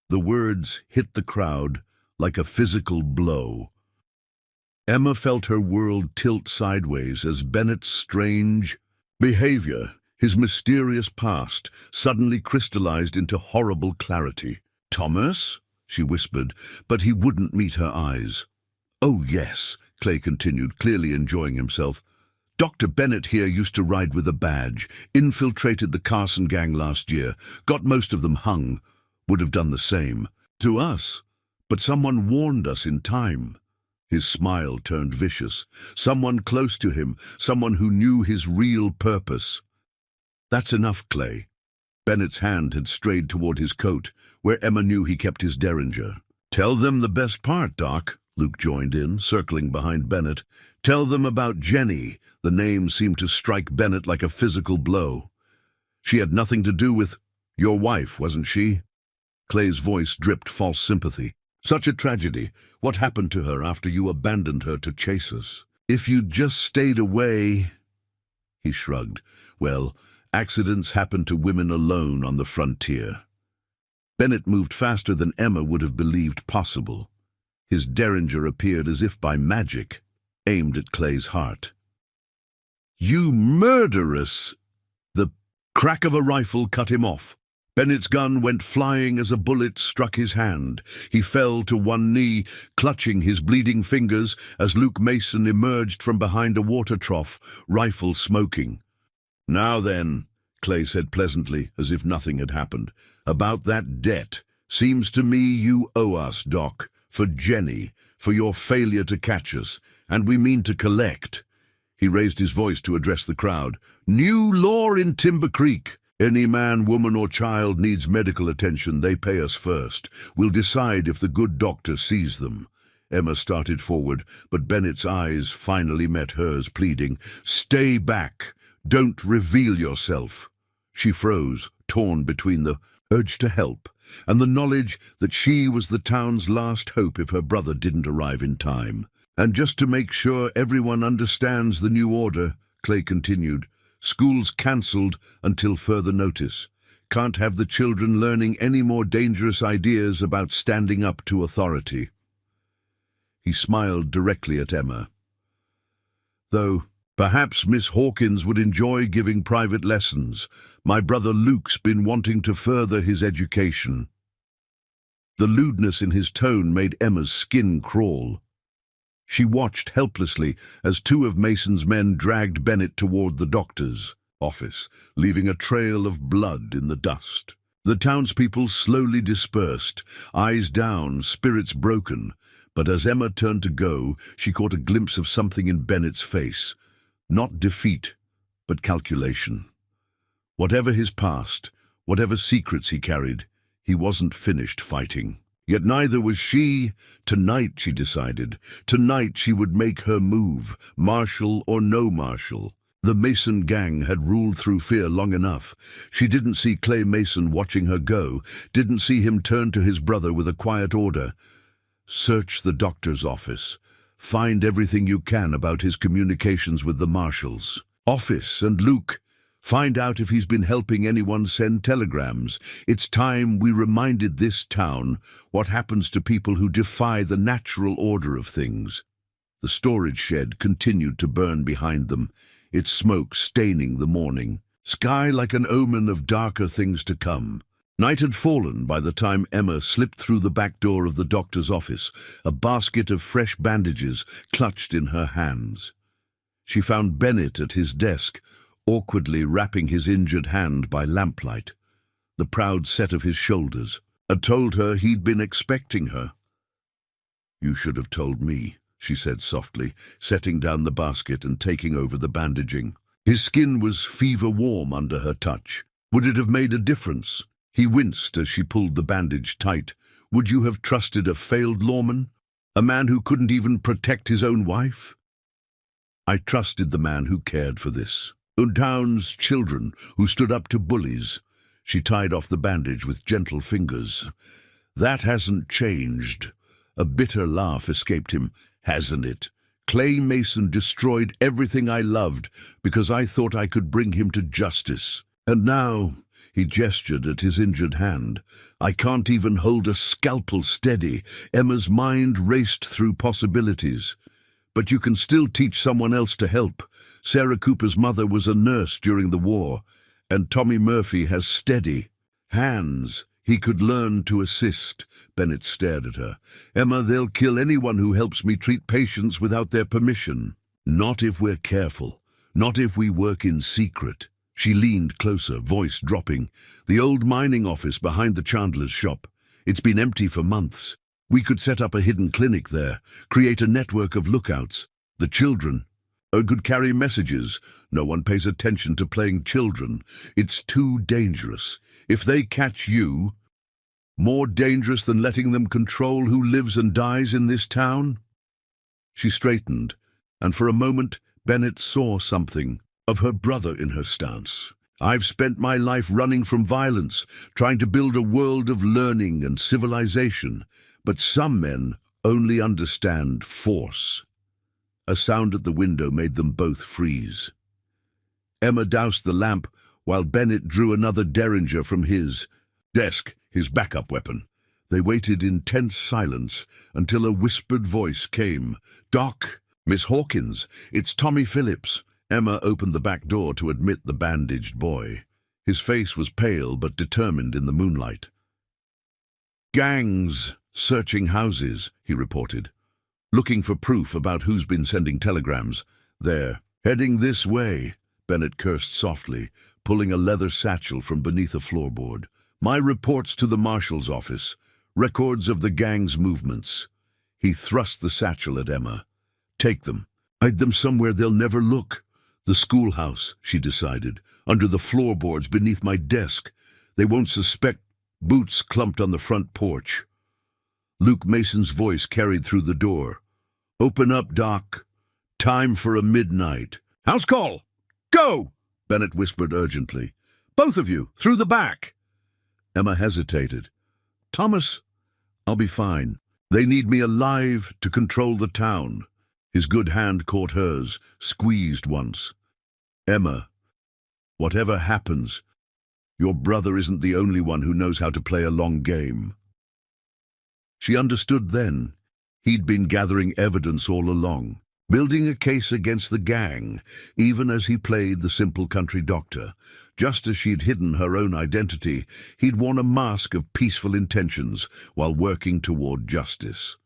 The words hit the crowd like a physical blow. Emma felt her world tilt sideways as Bennett's strange behavior, his mysterious past, suddenly crystallized into horrible clarity. "Thomas?" she whispered, but he wouldn't meet her eyes. "Oh, yes," Clay continued, clearly enjoying himself. "Dr. Bennett here used to ride with a badge, infiltrated the Carson gang last year, got most of them hung. Would have done the same to us, but someone warned us in time." His smile turned vicious. Someone close to him, someone who knew his real purpose. "That's enough, Clay." Bennett's hand had strayed toward his coat, where Emma knew he kept his derringer. "Tell them the best part, Doc," Luke joined in, circling behind Bennett. "Tell them about Jenny." The name seemed to strike Bennett like a physical blow. "She had nothing to do with your wife, wasn't she?" Clay's voice dripped false sympathy. "Such a tragedy. What happened to her after you abandoned her to chase us?" "If you'd just stayed away—" He shrugged. "Well, accidents happen to women alone on the frontier." Bennett moved faster than Emma would have believed possible. His derringer appeared as if by magic, aimed at Clay's heart. "You murderous!" The crack of a rifle cut him off. Bennett's gun went flying as a bullet struck his hand. He fell to one knee, clutching his bleeding fingers as Luke Mason emerged from behind a water trough, rifle smoking. "Now then," Clay said pleasantly, as if nothing had happened, "about that debt. Seems to me you owe us, Doc, for Jenny, for your failure to catch us, and we mean to collect." He raised his voice to address the crowd. "New law in Timber Creek. Any man, woman, or child needs medical attention, they pay us first. We'll decide if the good doctor sees them." Emma started forward, but Bennett's eyes finally met hers, pleading, "Stay back. Don't reveal yourself." She froze, torn between the urge to help and the knowledge that she was the town's last hope if her brother didn't arrive in time. "And just to make sure everyone understands the new order," Clay continued, "school's cancelled until further notice. Can't have the children learning any more dangerous ideas about standing up to authority." He smiled directly at Emma. "Though, perhaps Miss Hawkins would enjoy giving private lessons. My brother Luke's been wanting to further his education." The lewdness in his tone made Emma's skin crawl. She watched helplessly as two of Mason's men dragged Bennett toward the doctor's office, leaving a trail of blood in the dust. The townspeople slowly dispersed, eyes down, spirits broken, but as Emma turned to go, she caught a glimpse of something in Bennett's face. Not defeat, but calculation. Whatever his past, whatever secrets he carried, he wasn't finished fighting. Yet neither was she. Tonight, she decided. Tonight she would make her move, Marshal or no Marshal. The Mason gang had ruled through fear long enough. She didn't see Clay Mason watching her go, didn't see him turn to his brother with a quiet order. Search the doctor's office. Find everything you can about his communications with the Marshals. Office and Luke. Find out if he's been helping anyone send telegrams. It's time we reminded this town what happens to people who defy the natural order of things. The storage shed continued to burn behind them, its smoke staining the morning. Sky like an omen of darker things to come. Night had fallen by the time Emma slipped through the back door of the doctor's office, a basket of fresh bandages clutched in her hands. She found Bennett at his desk, awkwardly wrapping his injured hand by lamplight. The proud set of his shoulders had told her he'd been expecting her. "You should have told me," she said softly, setting down the basket and taking over the bandaging. His skin was fever-warm under her touch. Would it have made a difference? He winced as she pulled the bandage tight. Would you have trusted a failed lawman? A man who couldn't even protect his own wife? "I trusted the man who cared for this. Town's children who stood up to bullies." She tied off the bandage with gentle fingers. "That hasn't changed." A bitter laugh escaped him. "Hasn't it? Clay Mason destroyed everything I loved because I thought I could bring him to justice. And now," he gestured at his injured hand, "I can't even hold a scalpel steady." Emma's mind raced through possibilities. "But you can still teach someone else to help. Sarah Cooper's mother was a nurse during the war, and Tommy Murphy has steady hands. He could learn to assist." Bennett stared at her. "Emma, they'll kill anyone who helps me treat patients without their permission. Not if we're careful. Not if we work in secret." She leaned closer, voice dropping. "The old mining office behind the chandler's shop. It's been empty for months. We could set up a hidden clinic there, create a network of lookouts. The children could carry messages. No one pays attention to playing children. It's too dangerous. If they catch you, more dangerous than letting them control who lives and dies in this town." She straightened, and for a moment Bennett saw something of her brother in her stance. "I've spent my life running from violence, trying to build a world of learning and civilization, but some men only understand force." A sound at the window made them both freeze. Emma doused the lamp while Bennett drew another derringer from his desk, his backup weapon. They waited in tense silence until a whispered voice came. "Doc, Miss Hawkins, it's Tommy Phillips." Emma opened the back door to admit the bandaged boy. His face was pale but determined in the moonlight. "Gangs searching houses," he reported. "Looking for proof about who's been sending telegrams. They're heading this way." Bennett cursed softly, pulling a leather satchel from beneath a floorboard. "My reports to the Marshal's office. Records of the gang's movements." He thrust the satchel at Emma. "Take them. Hide them somewhere they'll never look." "The schoolhouse," she decided. "Under the floorboards beneath my desk. They won't suspect." Boots clumped on the front porch. Luke Mason's voice carried through the door. "Open up, Doc. Time for a midnight." "House call! Go!" Bennett whispered urgently. "Both of you, through the back." Emma hesitated. "Thomas, I'll be fine. They need me alive to control the town." His good hand caught hers, squeezed once. "Emma, whatever happens, your brother isn't the only one who knows how to play a long game." She understood then. He'd been gathering evidence all along, building a case against the gang, even as he played the simple country doctor. Just as she'd hidden her own identity, he'd worn a mask of peaceful intentions while working toward justice.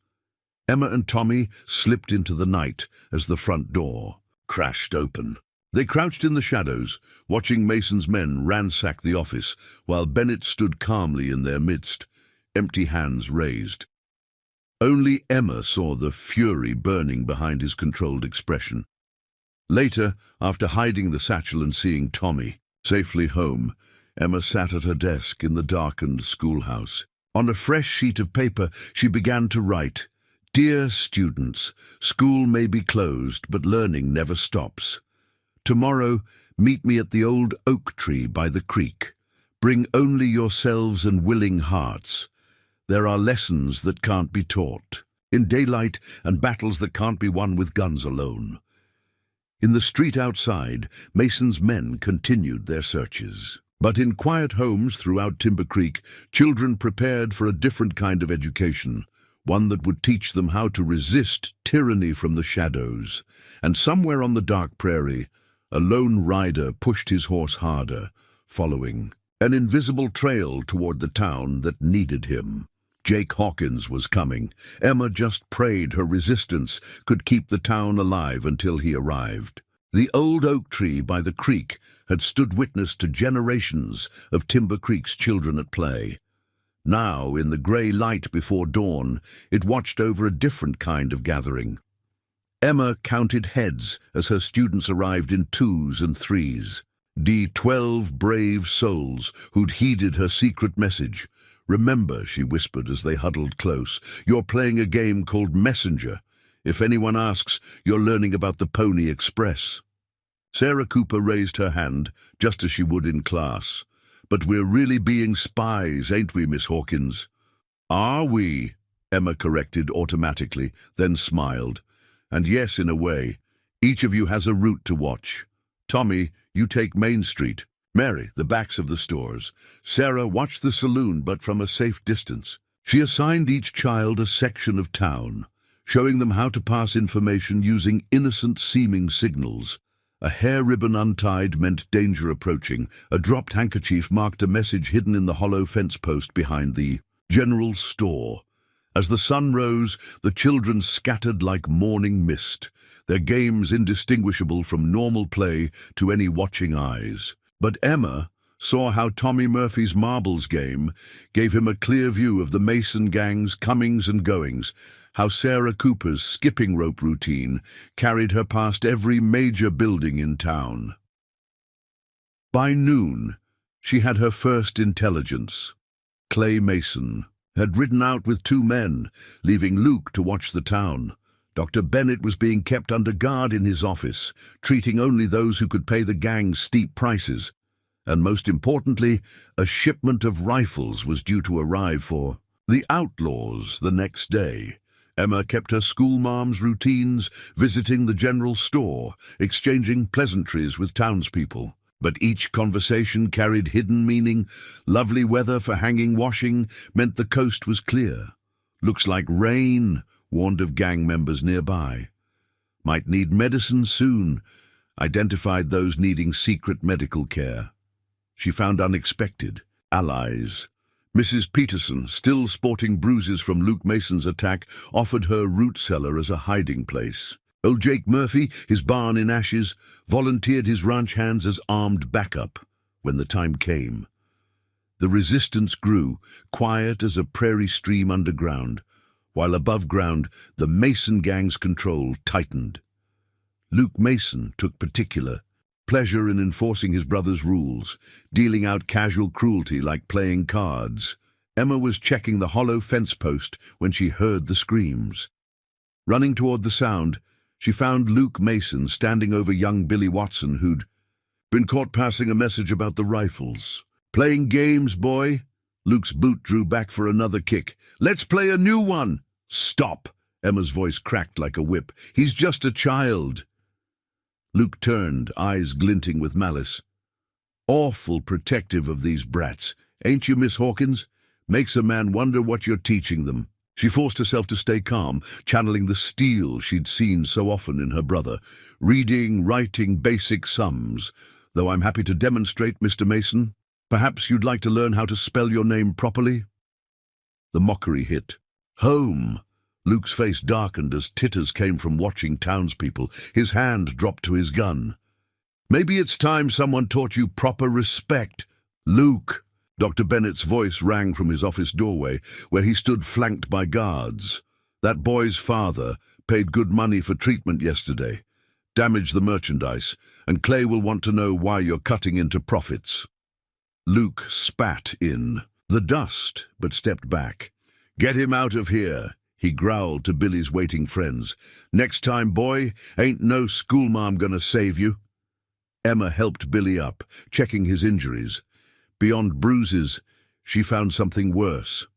Emma and Tommy slipped into the night as the front door crashed open. They crouched in the shadows, watching Mason's men ransack the office, while Bennett stood calmly in their midst, empty hands raised. Only Emma saw the fury burning behind his controlled expression. Later, after hiding the satchel and seeing Tommy safely home, Emma sat at her desk in the darkened schoolhouse. On a fresh sheet of paper, she began to write, "Dear students, school may be closed, but learning never stops. Tomorrow, meet me at the old oak tree by the creek. Bring only yourselves and willing hearts. There are lessons that can't be taught in daylight and battles that can't be won with guns alone." In the street outside, Mason's men continued their searches. But in quiet homes throughout Timber Creek, children prepared for a different kind of education, one that would teach them how to resist tyranny from the shadows. And somewhere on the dark prairie, a lone rider pushed his horse harder, following an invisible trail toward the town that needed him. Jake Hawkins was coming. Emma just prayed her resistance could keep the town alive until he arrived. The old oak tree by the creek had stood witness to generations of Timber Creek's children at play. Now, in the grey light before dawn, it watched over a different kind of gathering. Emma counted heads as her students arrived in 2s and 3s. 12 brave souls who'd heeded her secret message. "Remember," she whispered as they huddled close, "you're playing a game called Messenger. If anyone asks, you're learning about the Pony Express." Sarah Cooper raised her hand, just as she would in class. "But we're really being spies, ain't we, Miss Hawkins?" "Are we?" Emma corrected automatically, then smiled. "And yes, in a way. Each of you has a route to watch. Tommy, you take Main Street. Mary, the backs of the stores. Sarah, watch the saloon, but from a safe distance." She assigned each child a section of town, showing them how to pass information using innocent-seeming signals. A hair ribbon untied meant danger approaching. A dropped handkerchief marked a message hidden in the hollow fence post behind the general store. As the sun rose, the children scattered like morning mist, their games indistinguishable from normal play to any watching eyes. But Emma saw how Tommy Murphy's marbles game gave him a clear view of the Mason gang's comings and goings, how Sarah Cooper's skipping rope routine carried her past every major building in town. By noon, she had her first intelligence. Clay Mason had ridden out with 2 men, leaving Luke to watch the town. Dr. Bennett was being kept under guard in his office, treating only those who could pay the gang's steep prices. And most importantly, a shipment of rifles was due to arrive for the Outlaws the next day. Emma kept her schoolmarm's routines, visiting the general store, exchanging pleasantries with townspeople. But each conversation carried hidden meaning. Lovely weather for hanging washing meant the coast was clear. "Looks like rain," warned of gang members nearby. "Might need medicine soon," identified those needing secret medical care. She found unexpected allies. Mrs. Peterson, still sporting bruises from Luke Mason's attack, offered her root cellar as a hiding place. Old Jake Murphy, his barn in ashes, volunteered his ranch hands as armed backup when the time came. The resistance grew, quiet as a prairie stream underground, while above ground the Mason gang's control tightened. Luke Mason took particular pleasure in enforcing his brother's rules, dealing out casual cruelty like playing cards. Emma was checking the hollow fence post when she heard the screams. Running toward the sound, she found Luke Mason standing over young Billy Watson, who'd been caught passing a message about the rifles. "Playing games, boy?" Luke's boot drew back for another kick. "Let's play a new one." "Stop!" Emma's voice cracked like a whip. "He's just a child." Luke turned, eyes glinting with malice. "Awful protective of these brats, ain't you, Miss Hawkins? Makes a man wonder what you're teaching them." She forced herself to stay calm, channeling the steel she'd seen so often in her brother. "Reading, writing basic sums. Though I'm happy to demonstrate, Mr. Mason. Perhaps you'd like to learn how to spell your name properly?" The mockery hit home. Luke's face darkened as titters came from watching townspeople. His hand dropped to his gun. "Maybe it's time someone taught you proper respect." "Luke!" Dr. Bennett's voice rang from his office doorway, where he stood flanked by guards. "That boy's father paid good money for treatment yesterday. Damaged the merchandise, and Clay will want to know why you're cutting into profits." Luke spat in the dust, but stepped back. "Get him out of here," he growled to Billy's waiting friends. "Next time, boy, ain't no schoolmarm gonna save you." Emma helped Billy up, checking his injuries. Beyond bruises, she found something worse.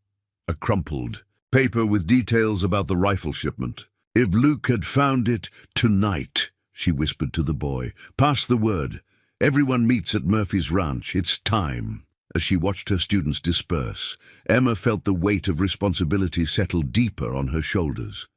A crumpled paper with details about the rifle shipment. "If Luke had found it tonight," she whispered to the boy. "Pass the word. Everyone meets at Murphy's ranch. It's time." As she watched her students disperse, Emma felt the weight of responsibility settle deeper on her shoulders.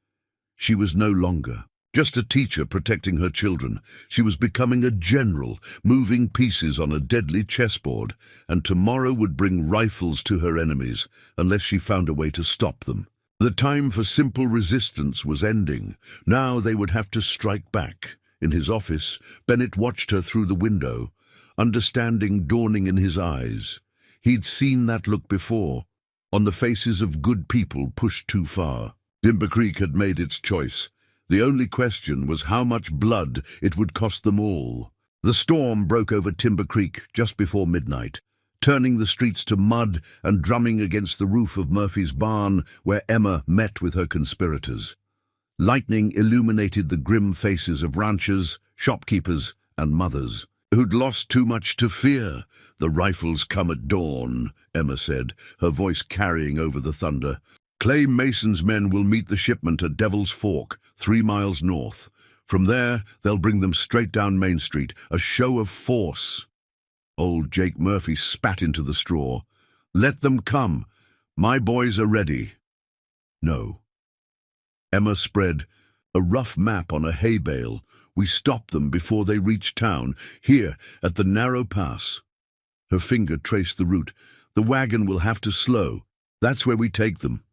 She was no longer just a teacher protecting her children. She was becoming a general, moving pieces on a deadly chessboard, and tomorrow would bring rifles to her enemies unless she found a way to stop them. The time for simple resistance was ending. Now they would have to strike back. In his office, Bennett watched her through the window, understanding dawning in his eyes. He'd seen that look before, on the faces of good people pushed too far. Timber Creek had made its choice. The only question was how much blood it would cost them all. The storm broke over Timber Creek just before midnight, turning the streets to mud and drumming against the roof of Murphy's barn where Emma met with her conspirators. Lightning illuminated the grim faces of ranchers, shopkeepers, and mothers who'd lost too much to fear. "The rifles come at dawn," Emma said, her voice carrying over the thunder. "Clay Mason's men will meet the shipment at Devil's Fork, 3 miles north. From there, they'll bring them straight down Main Street, a show of force." Old Jake Murphy spat into the straw. "Let them come. My boys are ready." "No." Emma spread a rough map on a hay bale. "We stop them before they reach town, here at the narrow pass." Her finger traced the route. "The wagon will have to slow. That's where we take them."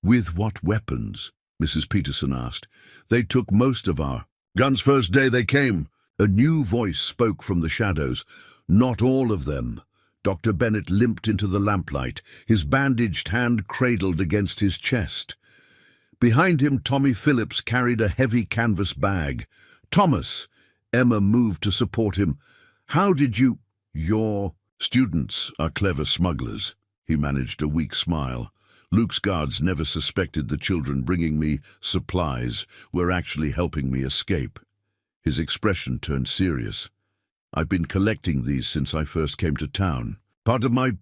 "With what weapons?" Mrs. Peterson asked. "They took most of our guns first day they came." A new voice spoke from the shadows. "Not all of them." Dr. Bennett limped into the lamplight, his bandaged hand cradled against his chest. Behind him, Tommy Phillips carried a heavy canvas bag. "Thomas!" Emma moved to support him. "How did you—" "Your students are clever smugglers." He managed a weak smile. "Luke's guards never suspected the children bringing me supplies were actually helping me escape." His expression turned serious. "I've been collecting these since I first came to town. Part of my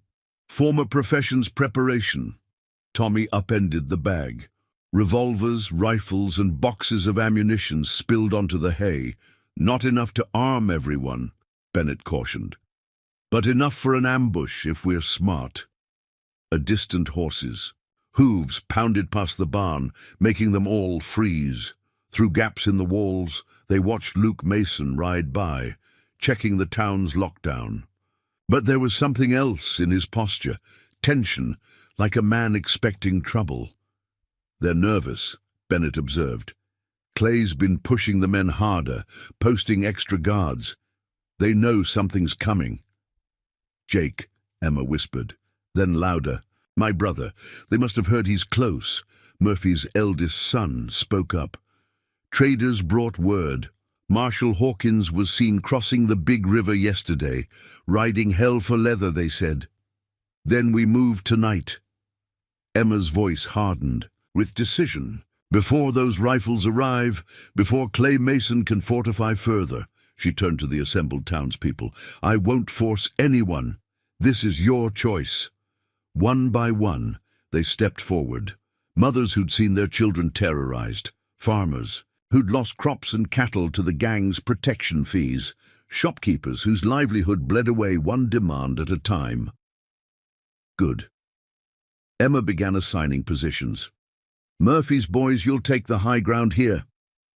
former profession's preparation." Tommy upended the bag. Revolvers, rifles, and boxes of ammunition spilled onto the hay. "Not enough to arm everyone," Bennett cautioned. "But enough for an ambush if we're smart." A distant horses. Hooves pounded past the barn, making them all freeze. Through gaps in the walls, they watched Luke Mason ride by, checking the town's lockdown. But there was something else in his posture, tension, like a man expecting trouble. "They're nervous," Bennett observed. "Clay's been pushing the men harder, posting extra guards. They know something's coming." "Jake," Emma whispered. Then louder, "My brother. They must have heard he's close." Murphy's eldest son spoke up. "Traders brought word. Marshal Hawkins was seen crossing the big river yesterday, riding hell for leather, they said. Then we move tonight." Emma's voice hardened with decision. "Before those rifles arrive, before Clay Mason can fortify further," she turned to the assembled townspeople, "I won't force anyone. This is your choice." One by one, they stepped forward. Mothers who'd seen their children terrorized, farmers who'd lost crops and cattle to the gang's protection fees, shopkeepers whose livelihood bled away one demand at a time. "Good." Emma began assigning positions. "Murphy's boys, you'll take the high ground here.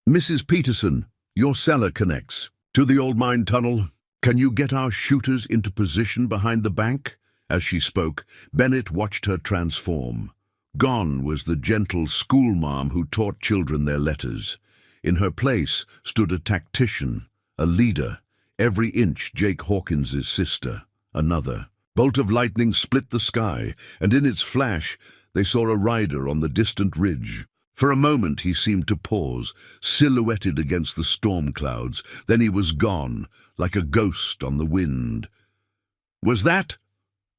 Mrs. Peterson, your cellar connects to the old mine tunnel. Can you get our shooters into position behind the bank?" As she spoke, Bennett watched her transform. Gone was the gentle schoolmarm who taught children their letters. In her place stood a tactician, a leader, every inch Jake Hawkins's sister, another. Bolt of lightning split the sky, and in its flash they saw a rider on the distant ridge. For a moment he seemed to pause, silhouetted against the storm clouds. Then he was gone, like a ghost on the wind. "Was that?"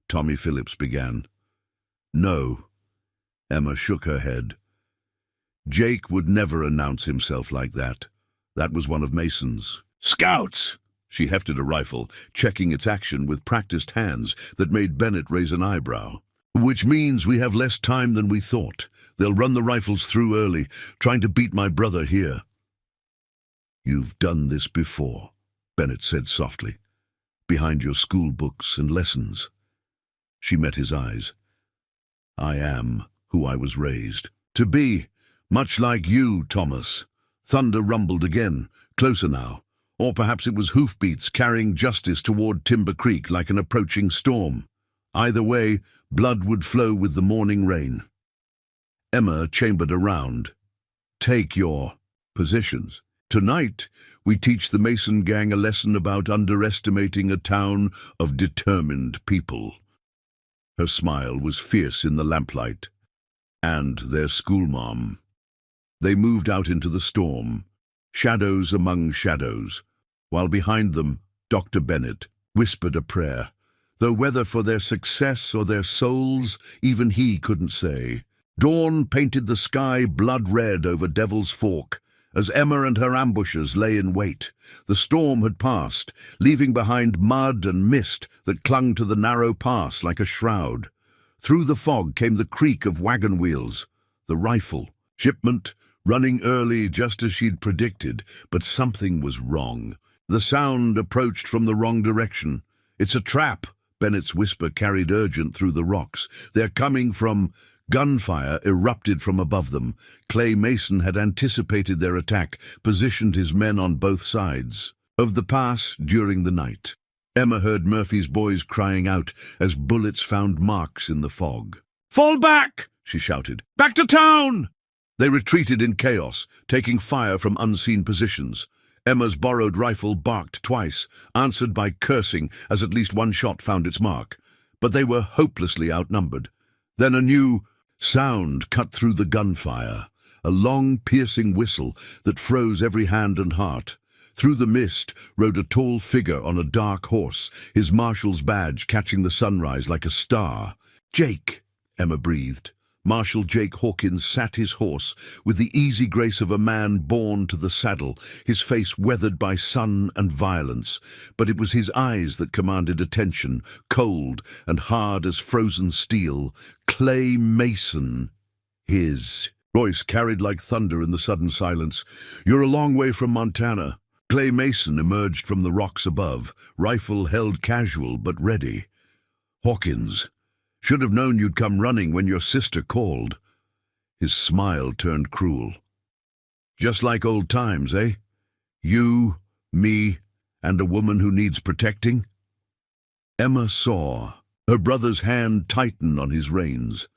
Tommy Phillips began. "No." Emma shook her head. Jake would never announce himself like that. That was one of Mason's. "Scouts!" She hefted a rifle, checking its action with practiced hands that made Bennett raise an eyebrow. "Which means we have less time than we thought. They'll run the rifles through early, trying to beat my brother here." "You've done this before," Bennett said softly, "behind your school books and lessons." She met his eyes. "I am who I was raised to be, much like you, Thomas." Thunder rumbled again, closer now. Or perhaps it was hoofbeats carrying justice toward Timber Creek like an approaching storm. Either way, blood would flow with the morning rain. Emma chambered around. "Take your positions. Tonight, we teach the Mason gang a lesson about underestimating a town of determined people." Her smile was fierce in the lamplight. "And their schoolmarm." They moved out into the storm, shadows among shadows, while behind them, Dr. Bennett whispered a prayer, though whether for their success or their souls, even he couldn't say. Dawn painted the sky blood red over Devil's Fork, as Emma and her ambushers lay in wait. The storm had passed, leaving behind mud and mist that clung to the narrow pass like a shroud. Through the fog came the creak of wagon wheels, the rifle, shipment, running early just as she'd predicted, but something was wrong. The sound approached from the wrong direction. "It's a trap," Bennett's whisper carried urgent through the rocks. "They're coming from—" Gunfire erupted from above them. Clay Mason had anticipated their attack, positioned his men on both sides of the pass during the night. Emma heard Murphy's boys crying out as bullets found marks in the fog. "Fall back!" she shouted. "Back to town!" They retreated in chaos, taking fire from unseen positions. Emma's borrowed rifle barked twice, answered by cursing as at least one shot found its mark. But they were hopelessly outnumbered. Then a new sound cut through the gunfire, a long, piercing whistle that froze every hand and heart. Through the mist rode a tall figure on a dark horse, his marshal's badge catching the sunrise like a star. "Jake," Emma breathed. Marshal Jake Hawkins sat his horse with the easy grace of a man born to the saddle, his face weathered by sun and violence. But it was his eyes that commanded attention, cold and hard as frozen steel. Clay Mason. His voice carried like thunder in the sudden silence. "You're a long way from Montana." Clay Mason emerged from the rocks above, rifle held casual but ready. "Hawkins. Should have known you'd come running when your sister called." His smile turned cruel. "Just like old times, eh? You, me, and a woman who needs protecting?" Emma saw, her brother's hand tighten on his reins.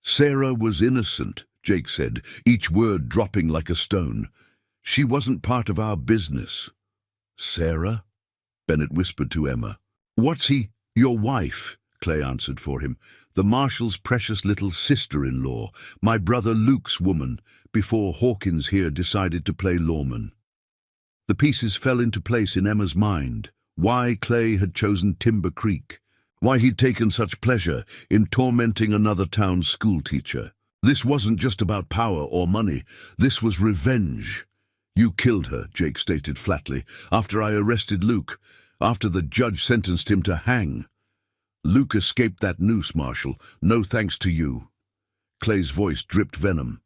"Sarah was innocent," Jake said, each word dropping like a stone. "She wasn't part of our business." "Sarah?" Bennett whispered to Emma. "What's he?" "Your wife," Clay answered for him. "The Marshal's precious little sister-in-law, my brother Luke's woman, before Hawkins here decided to play lawman." The pieces fell into place in Emma's mind. Why Clay had chosen Timber Creek. Why he'd taken such pleasure in tormenting another town schoolteacher. This wasn't just about power or money. This was revenge. "You killed her," Jake stated flatly, "after I arrested Luke, after the judge sentenced him to hang." "Luke escaped that noose, Marshal, no thanks to you." Clay's voice dripped venom.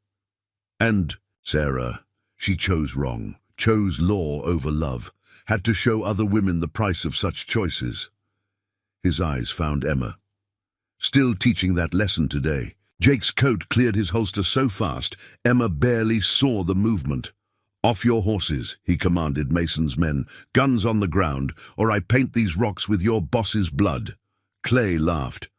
"And Sarah, she chose wrong, chose law over love, had to show other women the price of such choices." His eyes found Emma. Still teaching that lesson today. Jake's coat cleared his holster so fast, Emma barely saw the movement. "Off your horses," he commanded Mason's men, "guns on the ground, or I paint these rocks with your boss's blood." Clay laughed.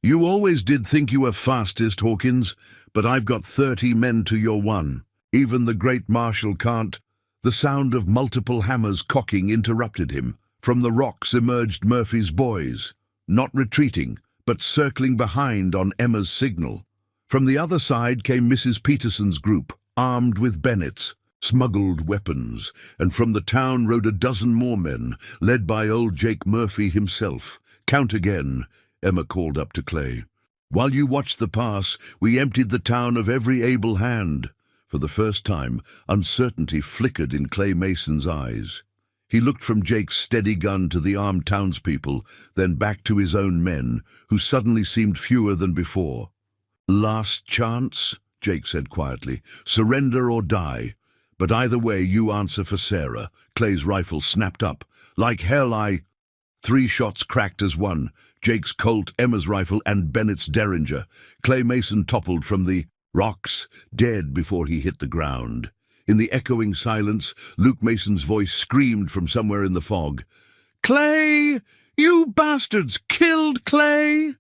You always did think you were fastest, Hawkins, but I've got 30 men to your one. Even the great Marshal can't. The sound of multiple hammers cocking interrupted him. From the rocks emerged Murphy's boys, not retreating, but circling behind on Emma's signal. From the other side came Mrs. Peterson's group, armed with bayonets, smuggled weapons, and from the town rode a dozen more men, led by old Jake Murphy himself. Count again, Emma called up to Clay. While you watched the pass, we emptied the town of every able hand. For the first time, uncertainty flickered in Clay Mason's eyes. He looked from Jake's steady gun to the armed townspeople, then back to his own men, who suddenly seemed fewer than before. Last chance, Jake said quietly. Surrender or die. But either way, you answer for Sarah. Clay's rifle snapped up. Like hell, I... 3 shots cracked as one. Jake's Colt, Emma's rifle, and Bennett's Derringer. Clay Mason toppled from the rocks, dead before he hit the ground. In the echoing silence, Luke Mason's voice screamed from somewhere in the fog. Clay! You bastards killed Clay!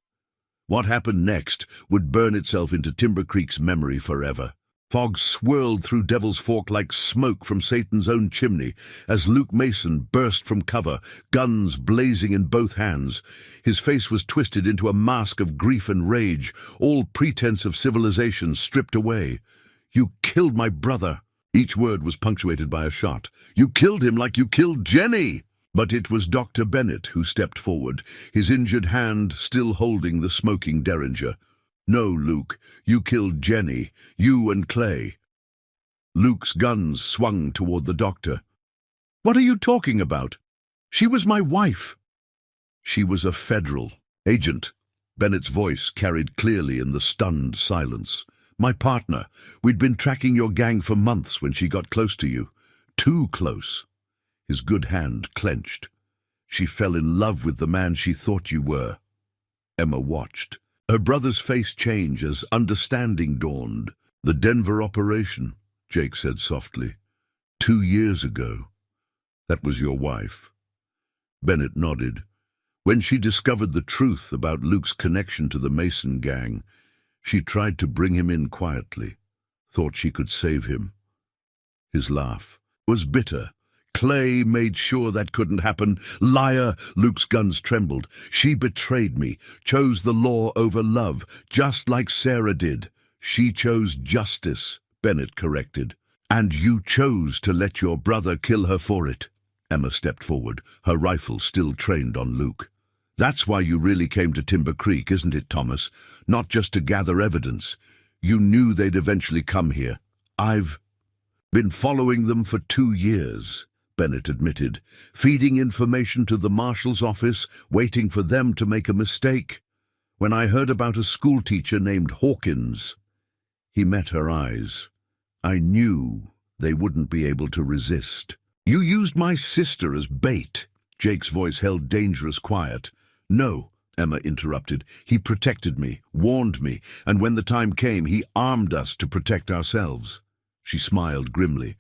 What happened next would burn itself into Timber Creek's memory forever. Fog swirled through Devil's Fork like smoke from Satan's own chimney as Luke Mason burst from cover, guns blazing in both hands. His face was twisted into a mask of grief and rage, all pretense of civilization stripped away. You killed my brother. Each word was punctuated by a shot. You killed him like you killed Jenny. But it was Dr. Bennett who stepped forward, his injured hand still holding the smoking Derringer. No, Luke, you killed Jenny, you and Clay. Luke's guns swung toward the doctor. What are you talking about? She was my wife. She was a federal agent. Bennett's voice carried clearly in the stunned silence. My partner. We'd been tracking your gang for months when she got close to you. Too close. His good hand clenched. She fell in love with the man she thought you were. Emma watched. Her brother's face changed as understanding dawned. The Denver operation, Jake said softly. 2 years ago. That was your wife. Bennett nodded. When she discovered the truth about Luke's connection to the Mason gang, she tried to bring him in quietly, thought she could save him. His laugh was bitter. Clay made sure that couldn't happen. Liar! Luke's guns trembled. She betrayed me, chose the law over love, just like Sarah did. She chose justice, Bennett corrected. And you chose to let your brother kill her for it. Emma stepped forward, her rifle still trained on Luke. That's why you really came to Timber Creek, isn't it, Thomas? Not just to gather evidence. You knew they'd eventually come here. I've been following them for 2 years. Bennett admitted, feeding information to the Marshal's office, waiting for them to make a mistake. When I heard about a schoolteacher named Hawkins, he met her eyes. I knew they wouldn't be able to resist. You used my sister as bait. Jake's voice held dangerous quiet. No, Emma interrupted. He protected me, warned me, and when the time came, he armed us to protect ourselves. She smiled grimly.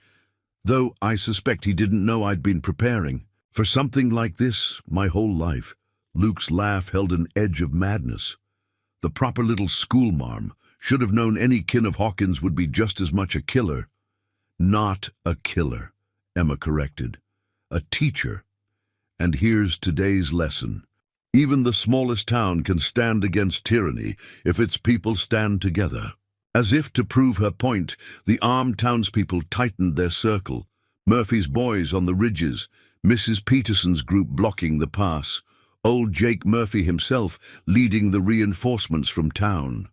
Though I suspect he didn't know I'd been preparing. For something like this, my whole life. Luke's laugh held an edge of madness. The proper little schoolmarm should have known any kin of Hawkins would be just as much a killer. Not a killer, Emma corrected. A teacher. And here's today's lesson. Even the smallest town can stand against tyranny if its people stand together. As if to prove her point, the armed townspeople tightened their circle. Murphy's boys on the ridges, Mrs. Peterson's group blocking the pass, old Jake Murphy himself leading the reinforcements from town.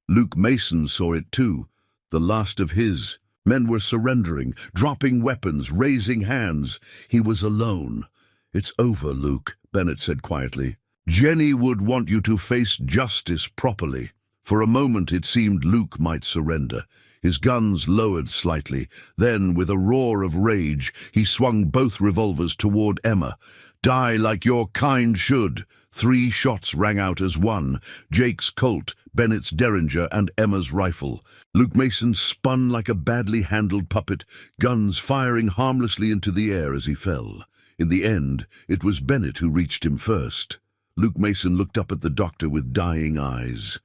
Luke Mason saw it too, the last of his. Men were surrendering, dropping weapons, raising hands. He was alone. It's over, Luke, Bennett said quietly. Jenny would want you to face justice properly. For a moment it seemed Luke might surrender. His guns lowered slightly. Then, with a roar of rage, he swung both revolvers toward Emma. Die like your kind should. 3 shots rang out as one. Jake's Colt, Bennett's Derringer, and Emma's rifle. Luke Mason spun like a badly handled puppet, guns firing harmlessly into the air as he fell. In the end, it was Bennett who reached him first. Luke Mason looked up at the doctor with dying eyes.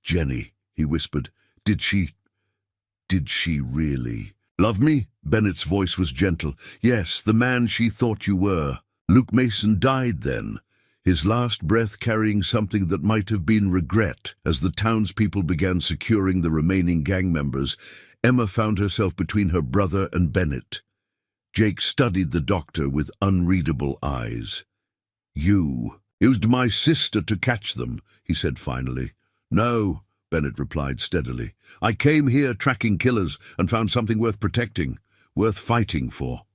"Jenny," he whispered, did she really love me?" Bennett's voice was gentle. "Yes, the man she thought you were." Luke Mason died then, his last breath carrying something that might have been regret. As the townspeople began securing the remaining gang members, Emma found herself between her brother and Bennett. Jake studied the doctor with unreadable eyes. "You used my sister to catch them," he said finally. "No," Bennett replied steadily. "I came here tracking killers and found something worth protecting, worth fighting for."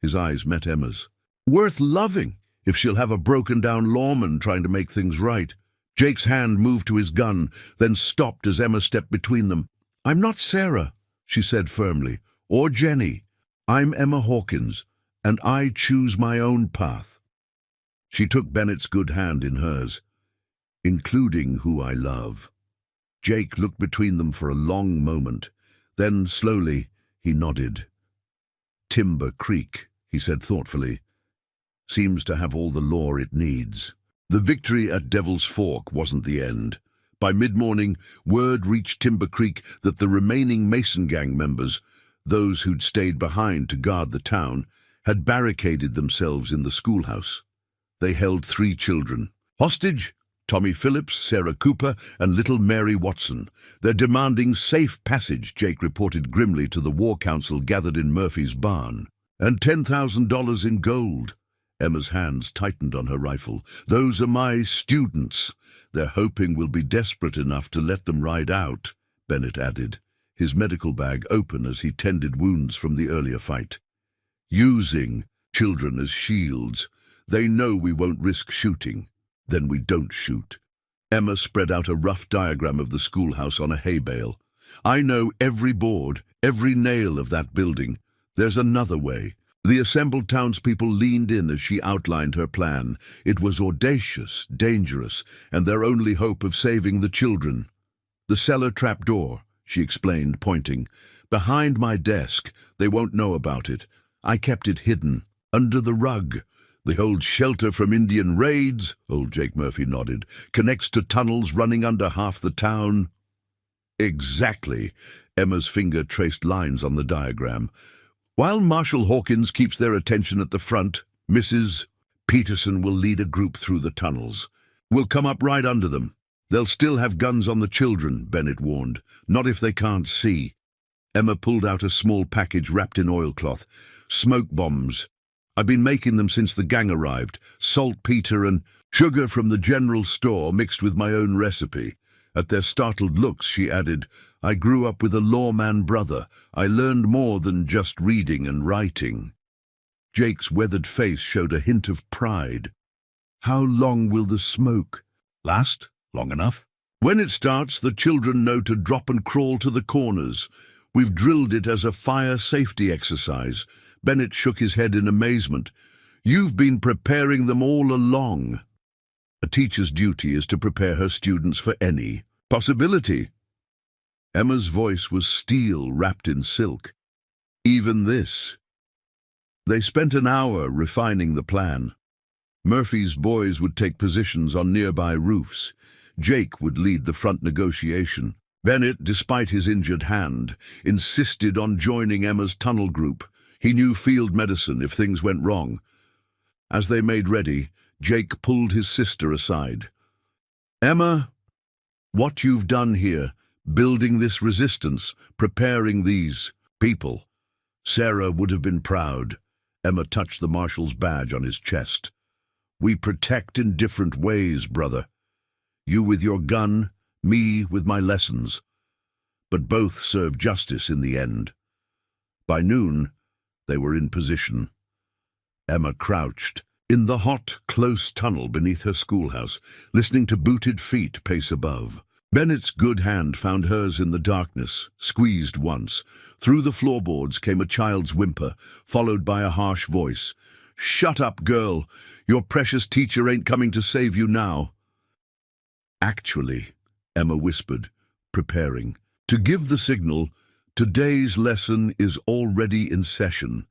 His eyes met Emma's. "Worth loving, if she'll have a broken-down lawman trying to make things right." Jake's hand moved to his gun, then stopped as Emma stepped between them. "I'm not Sarah," she said firmly, "or Jenny. I'm Emma Hawkins, and I choose my own path." She took Bennett's good hand in hers. "Including who I love." Jake looked between them for a long moment. Then, slowly, he nodded. "Timber Creek," he said thoughtfully, "seems to have all the lore it needs." The victory at Devil's Fork wasn't the end. By mid-morning, word reached Timber Creek that the remaining Mason gang members, those who'd stayed behind to guard the town, had barricaded themselves in the schoolhouse. They held 3 children hostage: Tommy Phillips, Sarah Cooper, and little Mary Watson. "They're demanding safe passage," Jake reported grimly to the War Council gathered in Murphy's barn. "And $10,000 in gold." Emma's hands tightened on her rifle. "Those are my students. They're hoping we'll be desperate enough to let them ride out," Bennett added, his medical bag open as he tended wounds from the earlier fight. "Using children as shields. They know we won't risk shooting. Then we don't shoot." Emma spread out a rough diagram of the schoolhouse on a hay bale. "I know every board, every nail of that building. There's another way." The assembled townspeople leaned in as she outlined her plan. It was audacious, dangerous, and their only hope of saving the children. "The cellar trapdoor," she explained, pointing. "Behind my desk. They won't know about it. I kept it hidden, under the rug. They hold shelter from Indian raids," old Jake Murphy nodded. "Connects to tunnels running under half the town." "Exactly." Emma's finger traced lines on the diagram. "While Marshal Hawkins keeps their attention at the front, Mrs. Peterson will lead a group through the tunnels. We'll come up right under them. They'll still have guns on the children," Bennett warned. "Not if they can't see." Emma pulled out a small package wrapped in oilcloth. "Smoke bombs. I've been making them since the gang arrived. Saltpeter and sugar from the general store mixed with my own recipe." At their startled looks, she added, "I grew up with a lawman brother. I learned more than just reading and writing." Jake's weathered face showed a hint of pride. "How long will the smoke last?" "Long enough. When it starts, the children know to drop and crawl to the corners. We've drilled it as a fire safety exercise." Bennett shook his head in amazement. "You've been preparing them all along." "A teacher's duty is to prepare her students for any possibility." Emma's voice was steel wrapped in silk. "Even this." They spent an hour refining the plan. Murphy's boys would take positions on nearby roofs. Jake would lead the front negotiation. Bennett, despite his injured hand, insisted on joining Emma's tunnel group. He knew field medicine if things went wrong. As they made ready, Jake pulled his sister aside. "Emma, what you've done here, building this resistance, preparing these people. Sarah would have been proud." Emma touched the Marshal's badge on his chest. "We protect in different ways, brother. You with your gun, me with my lessons. But both serve justice in the end." By noon, they were in position. Emma crouched in the hot, close tunnel beneath her schoolhouse, listening to booted feet pace above. Bennett's good hand found hers in the darkness, squeezed once. Through the floorboards came a child's whimper, followed by a harsh voice. "Shut up, girl. Your precious teacher ain't coming to save you now." "Actually," Emma whispered, preparing. To give the signal, "Today's lesson is already in session."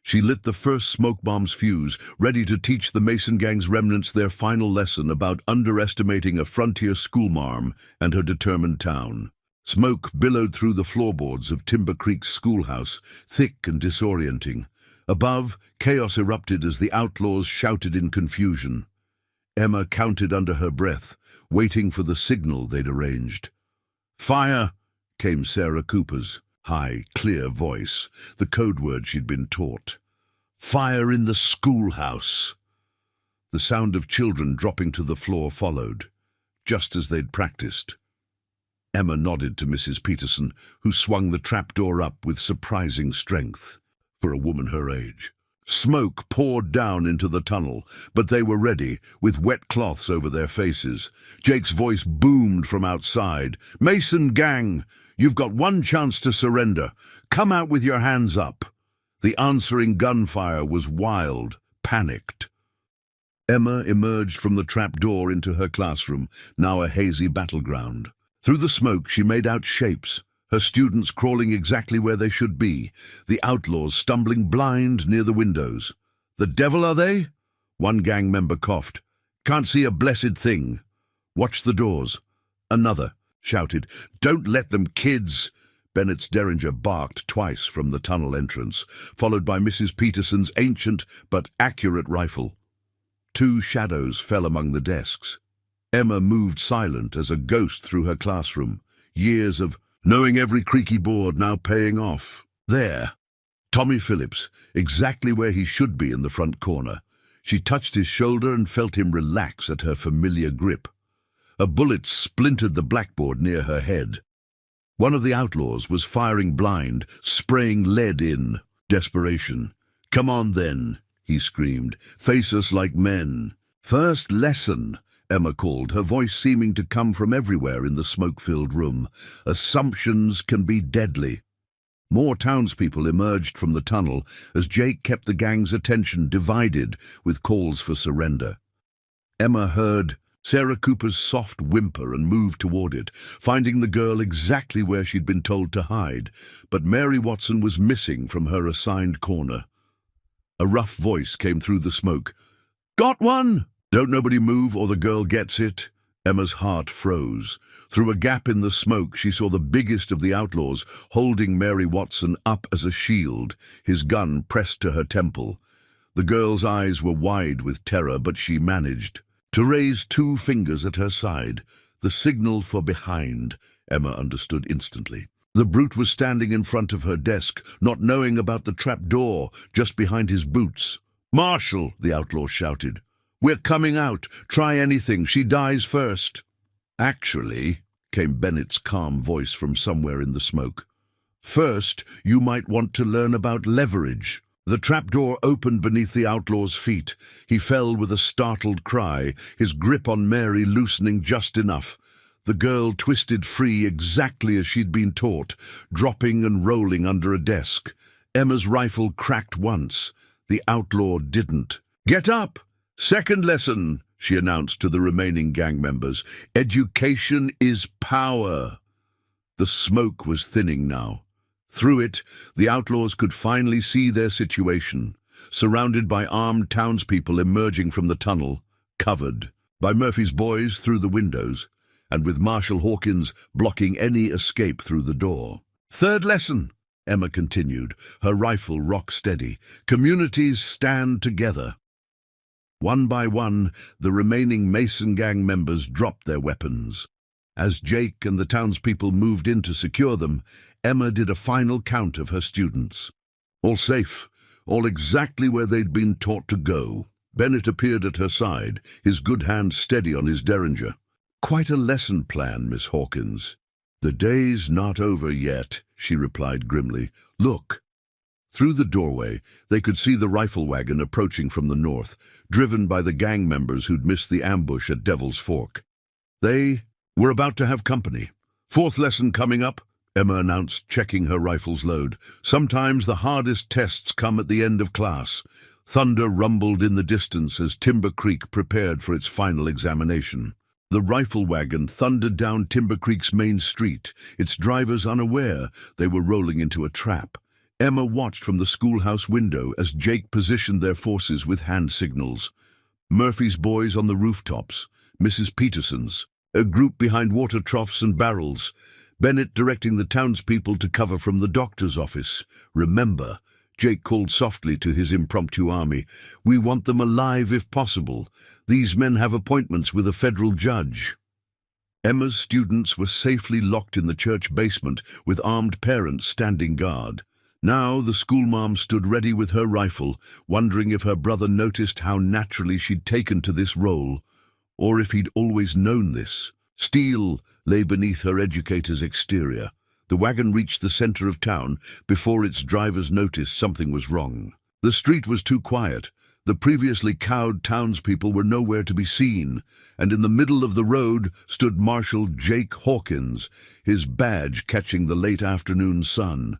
She lit the first smoke bomb's fuse, ready to teach the Mason gang's remnants their final lesson about underestimating a frontier schoolmarm and her determined town. Smoke billowed through the floorboards of Timber Creek's schoolhouse, thick and disorienting. Above, chaos erupted as the outlaws shouted in confusion. Emma counted under her breath, waiting for the signal they'd arranged. "Fire!" came Sarah Cooper's high, clear voice, the code word she'd been taught. "Fire in the schoolhouse!" The sound of children dropping to the floor followed, just as they'd practiced. Emma nodded to Mrs. Peterson, who swung the trapdoor up with surprising strength for a woman her age. Smoke poured down into the tunnel, but they were ready, with wet cloths over their faces. Jake's voice boomed from outside. "Mason gang, you've got one chance to surrender. Come out with your hands up." The answering gunfire was wild, panicked. Emma emerged from the trapdoor into her classroom, now a hazy battleground. Through the smoke she made out shapes, her students crawling exactly where they should be, the outlaws stumbling blind near the windows. "The devil are they?" One gang member coughed. "Can't see a blessed thing." "Watch the doors." Another shouted, "Don't let them, kids." Bennett's derringer barked twice from the tunnel entrance, followed by Mrs. Peterson's ancient but accurate rifle. Two shadows fell among the desks. Emma moved silent as a ghost through her classroom, years of knowing every creaky board now paying off. There, Tommy Phillips, exactly where he should be in the front corner. She touched his shoulder and felt him relax at her familiar grip. A bullet splintered the blackboard near her head. One of the outlaws was firing blind, spraying lead in desperation. "Come on then," he screamed. "Face us like men." "First lesson," Emma called, her voice seeming to come from everywhere in the smoke-filled room. "Assumptions can be deadly." More townspeople emerged from the tunnel as Jake kept the gang's attention divided with calls for surrender. Emma heard Sarah Cooper's soft whimper and moved toward it, finding the girl exactly where she'd been told to hide, but Mary Watson was missing from her assigned corner. A rough voice came through the smoke. "Got one!" "Don't nobody move or the girl gets it." Emma's heart froze. Through a gap in the smoke, she saw the biggest of the outlaws holding Mary Watson up as a shield, his gun pressed to her temple. The girl's eyes were wide with terror, but she managed to raise two fingers at her side, the signal for behind. Emma understood instantly. The brute was standing in front of her desk, not knowing about the trap door just behind his boots. "Marshal!" the outlaw shouted. "We're coming out. Try anything. She dies first." "Actually," came Bennett's calm voice from somewhere in the smoke, "first you might want to learn about leverage." The trapdoor opened beneath the outlaw's feet. He fell with a startled cry, his grip on Mary loosening just enough. The girl twisted free exactly as she'd been taught, dropping and rolling under a desk. Emma's rifle cracked once. The outlaw didn't. "Get up! Second lesson," she announced to the remaining gang members. "Education is power." The smoke was thinning now. Through it, the outlaws could finally see their situation, surrounded by armed townspeople emerging from the tunnel, covered by Murphy's boys through the windows, and with Marshal Hawkins blocking any escape through the door. "Third lesson," Emma continued, her rifle rock steady. "Communities stand together." One by one, the remaining Mason gang members dropped their weapons. As Jake and the townspeople moved in to secure them, Emma did a final count of her students. All safe, all exactly where they'd been taught to go. Bennett appeared at her side, his good hand steady on his derringer. "Quite a lesson plan, Miss Hawkins." "The day's not over yet," she replied grimly. "Look." Through the doorway, they could see the rifle wagon approaching from the north, driven by the gang members who'd missed the ambush at Devil's Fork. They were about to have company. "Fourth lesson coming up," Emma announced, checking her rifle's load. "Sometimes the hardest tests come at the end of class." Thunder rumbled in the distance as Timber Creek prepared for its final examination. The rifle wagon thundered down Timber Creek's main street, its drivers unaware they were rolling into a trap. Emma watched from the schoolhouse window as Jake positioned their forces with hand signals. Murphy's boys on the rooftops, Mrs. Peterson's, a group behind water troughs and barrels, Bennett directing the townspeople to cover from the doctor's office. "Remember," Jake called softly to his impromptu army, "we want them alive if possible. These men have appointments with a federal judge." Emma's students were safely locked in the church basement with armed parents standing guard. Now the schoolmarm stood ready with her rifle, wondering if her brother noticed how naturally she'd taken to this role, or if he'd always known this. Steel lay beneath her educator's exterior. The wagon reached the center of town before its drivers noticed something was wrong. The street was too quiet. The previously cowed townspeople were nowhere to be seen, and in the middle of the road stood Marshal Jake Hawkins, his badge catching the late afternoon sun.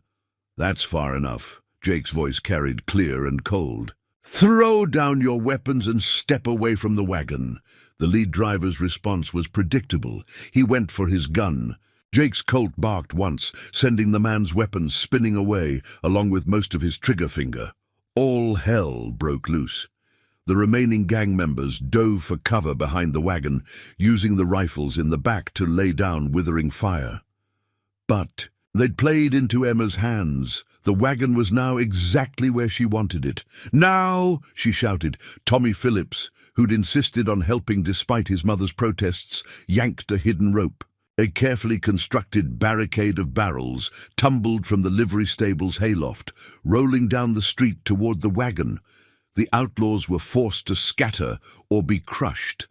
"That's far enough," Jake's voice carried clear and cold. "Throw down your weapons and step away from the wagon." The lead driver's response was predictable. He went for his gun. Jake's Colt barked once, sending the man's weapon spinning away, along with most of his trigger finger. All hell broke loose. The remaining gang members dove for cover behind the wagon, using the rifles in the back to lay down withering fire. But they'd played into Emma's hands. The wagon was now exactly where she wanted it. "Now!" she shouted. Tommy Phillips, who'd insisted on helping despite his mother's protests, yanked a hidden rope. A carefully constructed barricade of barrels tumbled from the livery stable's hayloft, rolling down the street toward the wagon. The outlaws were forced to scatter or be crushed.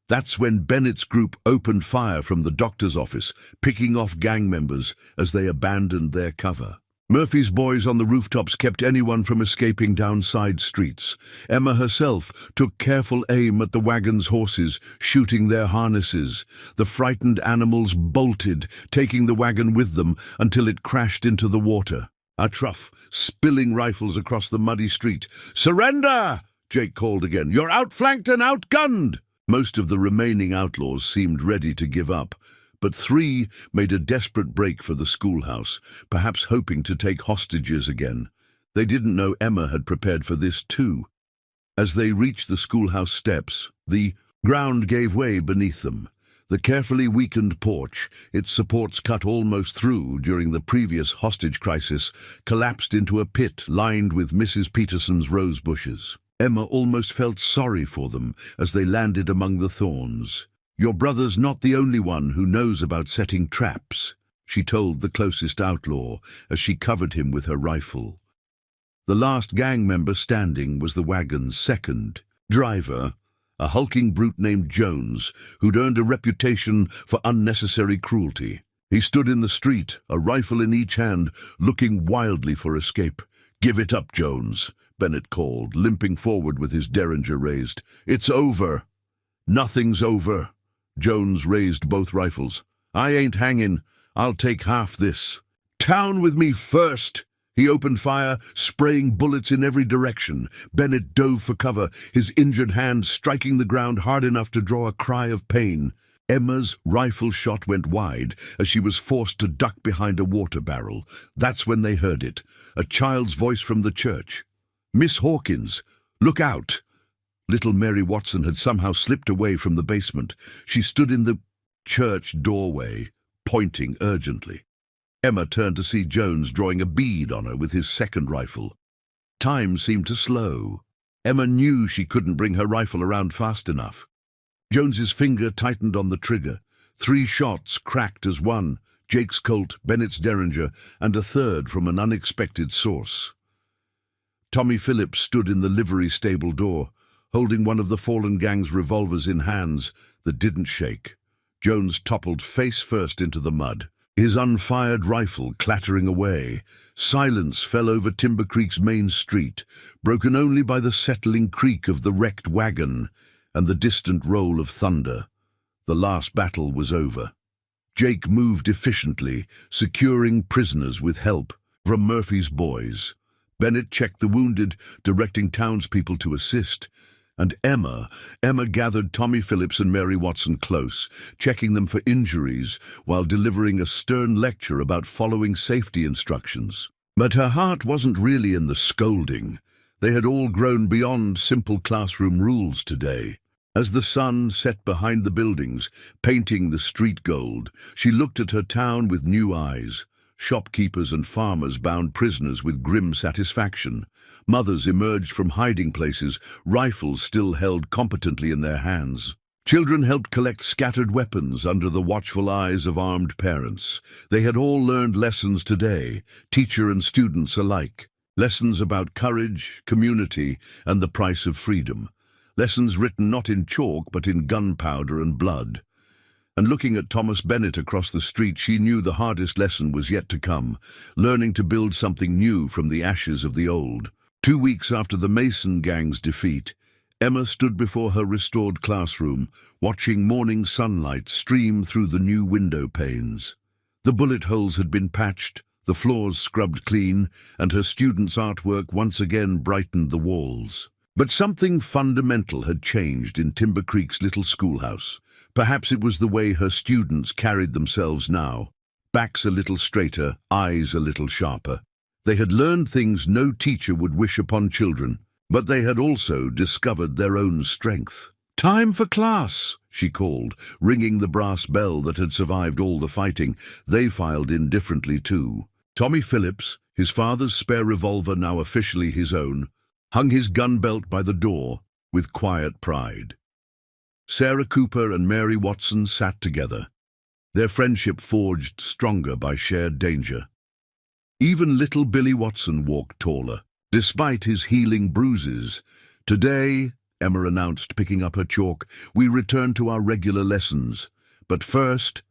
That's when Bennett's group opened fire from the doctor's office, picking off gang members as they abandoned their cover. Murphy's boys on the rooftops kept anyone from escaping down side streets. Emma herself took careful aim at the wagon's horses, shooting their harnesses. The frightened animals bolted, taking the wagon with them until it crashed into the water. A trough, spilling rifles across the muddy street. "Surrender!" Jake called again. "You're outflanked and outgunned!" Most of the remaining outlaws seemed ready to give up, but 3 made a desperate break for the schoolhouse, perhaps hoping to take hostages again. They didn't know Emma had prepared for this too. As they reached the schoolhouse steps, the ground gave way beneath them. The carefully weakened porch, its supports cut almost through during the previous hostage crisis, collapsed into a pit lined with Mrs. Peterson's rose bushes. Emma almost felt sorry for them as they landed among the thorns. "Your brother's not the only one who knows about setting traps," she told the closest outlaw as she covered him with her rifle. The last gang member standing was the wagon's second driver, a hulking brute named Jones, who'd earned a reputation for unnecessary cruelty. He stood in the street, a rifle in each hand, looking wildly for escape. "Give it up, Jones," Bennett called, limping forward with his derringer raised. "It's over." "Nothing's over." Jones raised both rifles. "I ain't hanging. I'll take half this." "Town with me first!" He opened fire, spraying bullets in every direction. Bennett dove for cover, his injured hand striking the ground hard enough to draw a cry of pain. Emma's rifle shot went wide as she was forced to duck behind a water barrel. That's when they heard it, a child's voice from the church. "Miss Hawkins, look out!" Little Mary Watson had somehow slipped away from the basement. She stood in the church doorway, pointing urgently. Emma turned to see Jones drawing a bead on her with his second rifle. Time seemed to slow. Emma knew she couldn't bring her rifle around fast enough. Jones's finger tightened on the trigger. 3 shots cracked as one, Jake's Colt, Bennett's Derringer, and a third from an unexpected source. Tommy Phillips stood in the livery stable door, holding one of the fallen gang's revolvers in hands that didn't shake. Jones toppled face first into the mud, his unfired rifle clattering away. Silence fell over Timber Creek's main street, broken only by the settling creak of the wrecked wagon and the distant roll of thunder. The last battle was over. Jake moved efficiently, securing prisoners with help from Murphy's boys. Bennett checked the wounded, directing townspeople to assist. And Emma gathered Tommy Phillips and Mary Watson close, checking them for injuries while delivering a stern lecture about following safety instructions. But her heart wasn't really in the scolding. They had all grown beyond simple classroom rules today. As the sun set behind the buildings, painting the street gold, she looked at her town with new eyes. Shopkeepers and farmers bound prisoners with grim satisfaction. Mothers emerged from hiding places, rifles still held competently in their hands. Children helped collect scattered weapons under the watchful eyes of armed parents. They had all learned lessons today, teacher and students alike. Lessons about courage, community, and the price of freedom. Lessons written not in chalk but in gunpowder and blood. And looking at Thomas Bennett across the street, she knew the hardest lesson was yet to come, learning to build something new from the ashes of the old. 2 weeks after the Mason gang's defeat, Emma stood before her restored classroom, watching morning sunlight stream through the new window panes. The bullet holes had been patched, the floors scrubbed clean, and her students' artwork once again brightened the walls. But something fundamental had changed in Timber Creek's little schoolhouse. Perhaps it was the way her students carried themselves now. Backs a little straighter, eyes a little sharper. They had learned things no teacher would wish upon children, but they had also discovered their own strength. "Time for class," she called, ringing the brass bell that had survived all the fighting. They filed in differently too. Tommy Phillips, his father's spare revolver now officially his own, hung his gun belt by the door with quiet pride. Sarah Cooper and Mary Watson sat together, their friendship forged stronger by shared danger. Even little Billy Watson walked taller, despite his healing bruises. "Today," Emma announced, picking up her chalk, "we return to our regular lessons. But first—"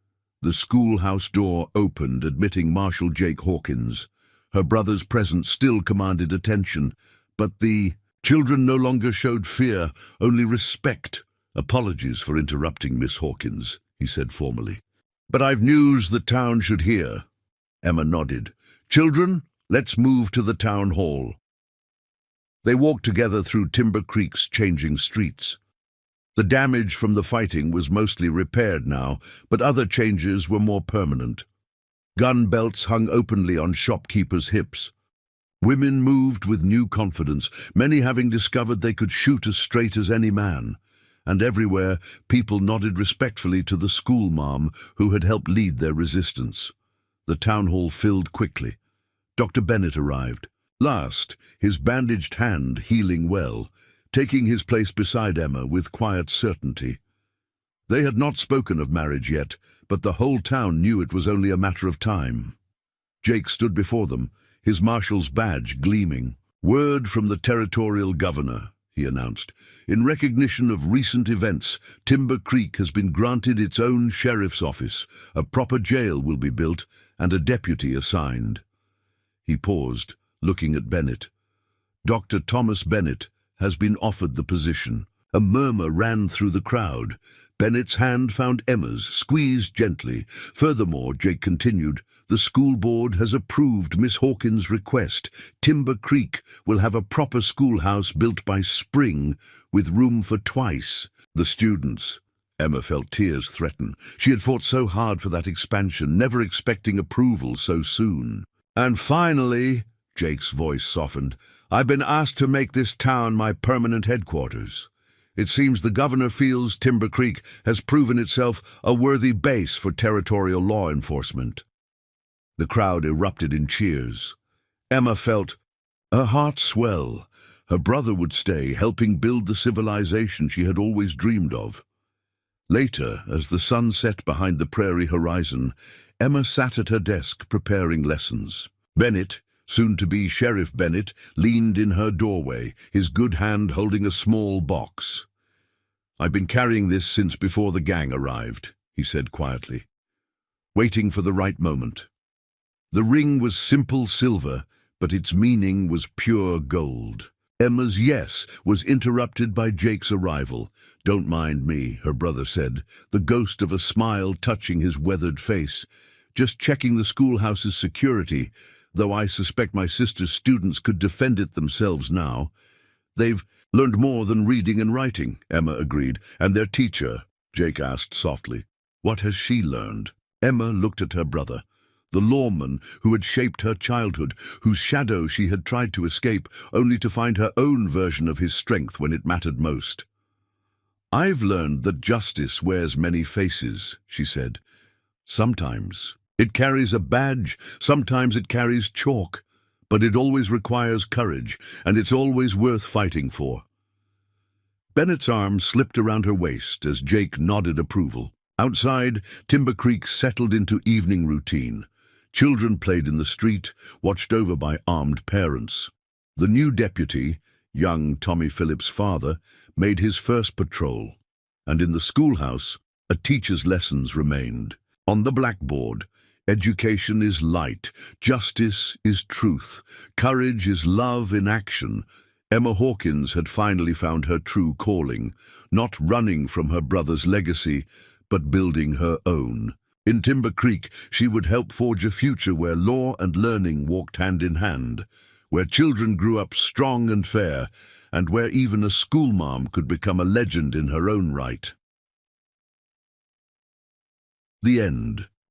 The schoolhouse door opened, admitting Marshal Jake Hawkins. Her brother's presence still commanded attention, but the children no longer showed fear, only respect. "Apologies for interrupting, Miss Hawkins," he said formally. "But I've news the town should hear." Emma nodded. "Children, let's move to the town hall." They walked together through Timber Creek's changing streets. The damage from the fighting was mostly repaired now, but other changes were more permanent. Gun belts hung openly on shopkeepers' hips. Women moved with new confidence, many having discovered they could shoot as straight as any man. And everywhere, people nodded respectfully to the schoolmarm who had helped lead their resistance. The town hall filled quickly. Dr. Bennett arrived, last, his bandaged hand healing well, taking his place beside Emma with quiet certainty. They had not spoken of marriage yet, but the whole town knew it was only a matter of time. Jake stood before them, his marshal's badge gleaming. "Word from the territorial governor," he announced. "In recognition of recent events, Timber Creek has been granted its own sheriff's office, a proper jail will be built, and a deputy assigned." He paused, looking at Bennett. "Dr. Thomas Bennett has been offered the position." A murmur ran through the crowd. Bennett's hand found Emma's, squeezed gently. "Furthermore," Jake continued, "the school board has approved Miss Hawkins' request. Timber Creek will have a proper schoolhouse built by spring, with room for twice the students." Emma felt tears threaten. She had fought so hard for that expansion, never expecting approval so soon. "And finally," Jake's voice softened, "I've been asked to make this town my permanent headquarters. It seems the governor feels Timber Creek has proven itself a worthy base for territorial law enforcement." The crowd erupted in cheers. Emma felt her heart swell. Her brother would stay, helping build the civilization she had always dreamed of. Later, as the sun set behind the prairie horizon, Emma sat at her desk preparing lessons. Bennett, soon-to-be Sheriff Bennett, leaned in her doorway, his good hand holding a small box. "I've been carrying this since before the gang arrived," he said quietly, waiting for the right moment. The ring was simple silver, but its meaning was pure gold. Emma's yes was interrupted by Jake's arrival. "Don't mind me," her brother said, the ghost of a smile touching his weathered face. "Just checking the schoolhouse's security, though I suspect my sister's students could defend it themselves now." "They've learned more than reading and writing," Emma agreed. "And their teacher?" Jake asked softly. "What has she learned?" Emma looked at her brother. the lawman who had shaped her childhood, whose shadow she had tried to escape, only to find her own version of his strength when it mattered most. "I've learned that justice wears many faces," she said. "Sometimes it carries a badge, sometimes it carries chalk, but it always requires courage, and it's always worth fighting for." Bennett's arm slipped around her waist as Jake nodded approval. Outside, Timber Creek settled into evening routine. Children played in the street, watched over by armed parents. The new deputy, young Tommy Phillips' father, made his first patrol, and in the schoolhouse, a teacher's lessons remained. On the blackboard, education is light, justice is truth, courage is love in action. Emma Hawkins had finally found her true calling, not running from her brother's legacy, but building her own. In Timber Creek, she would help forge a future where law and learning walked hand in hand, where children grew up strong and fair, and where even a schoolmarm could become a legend in her own right. The end.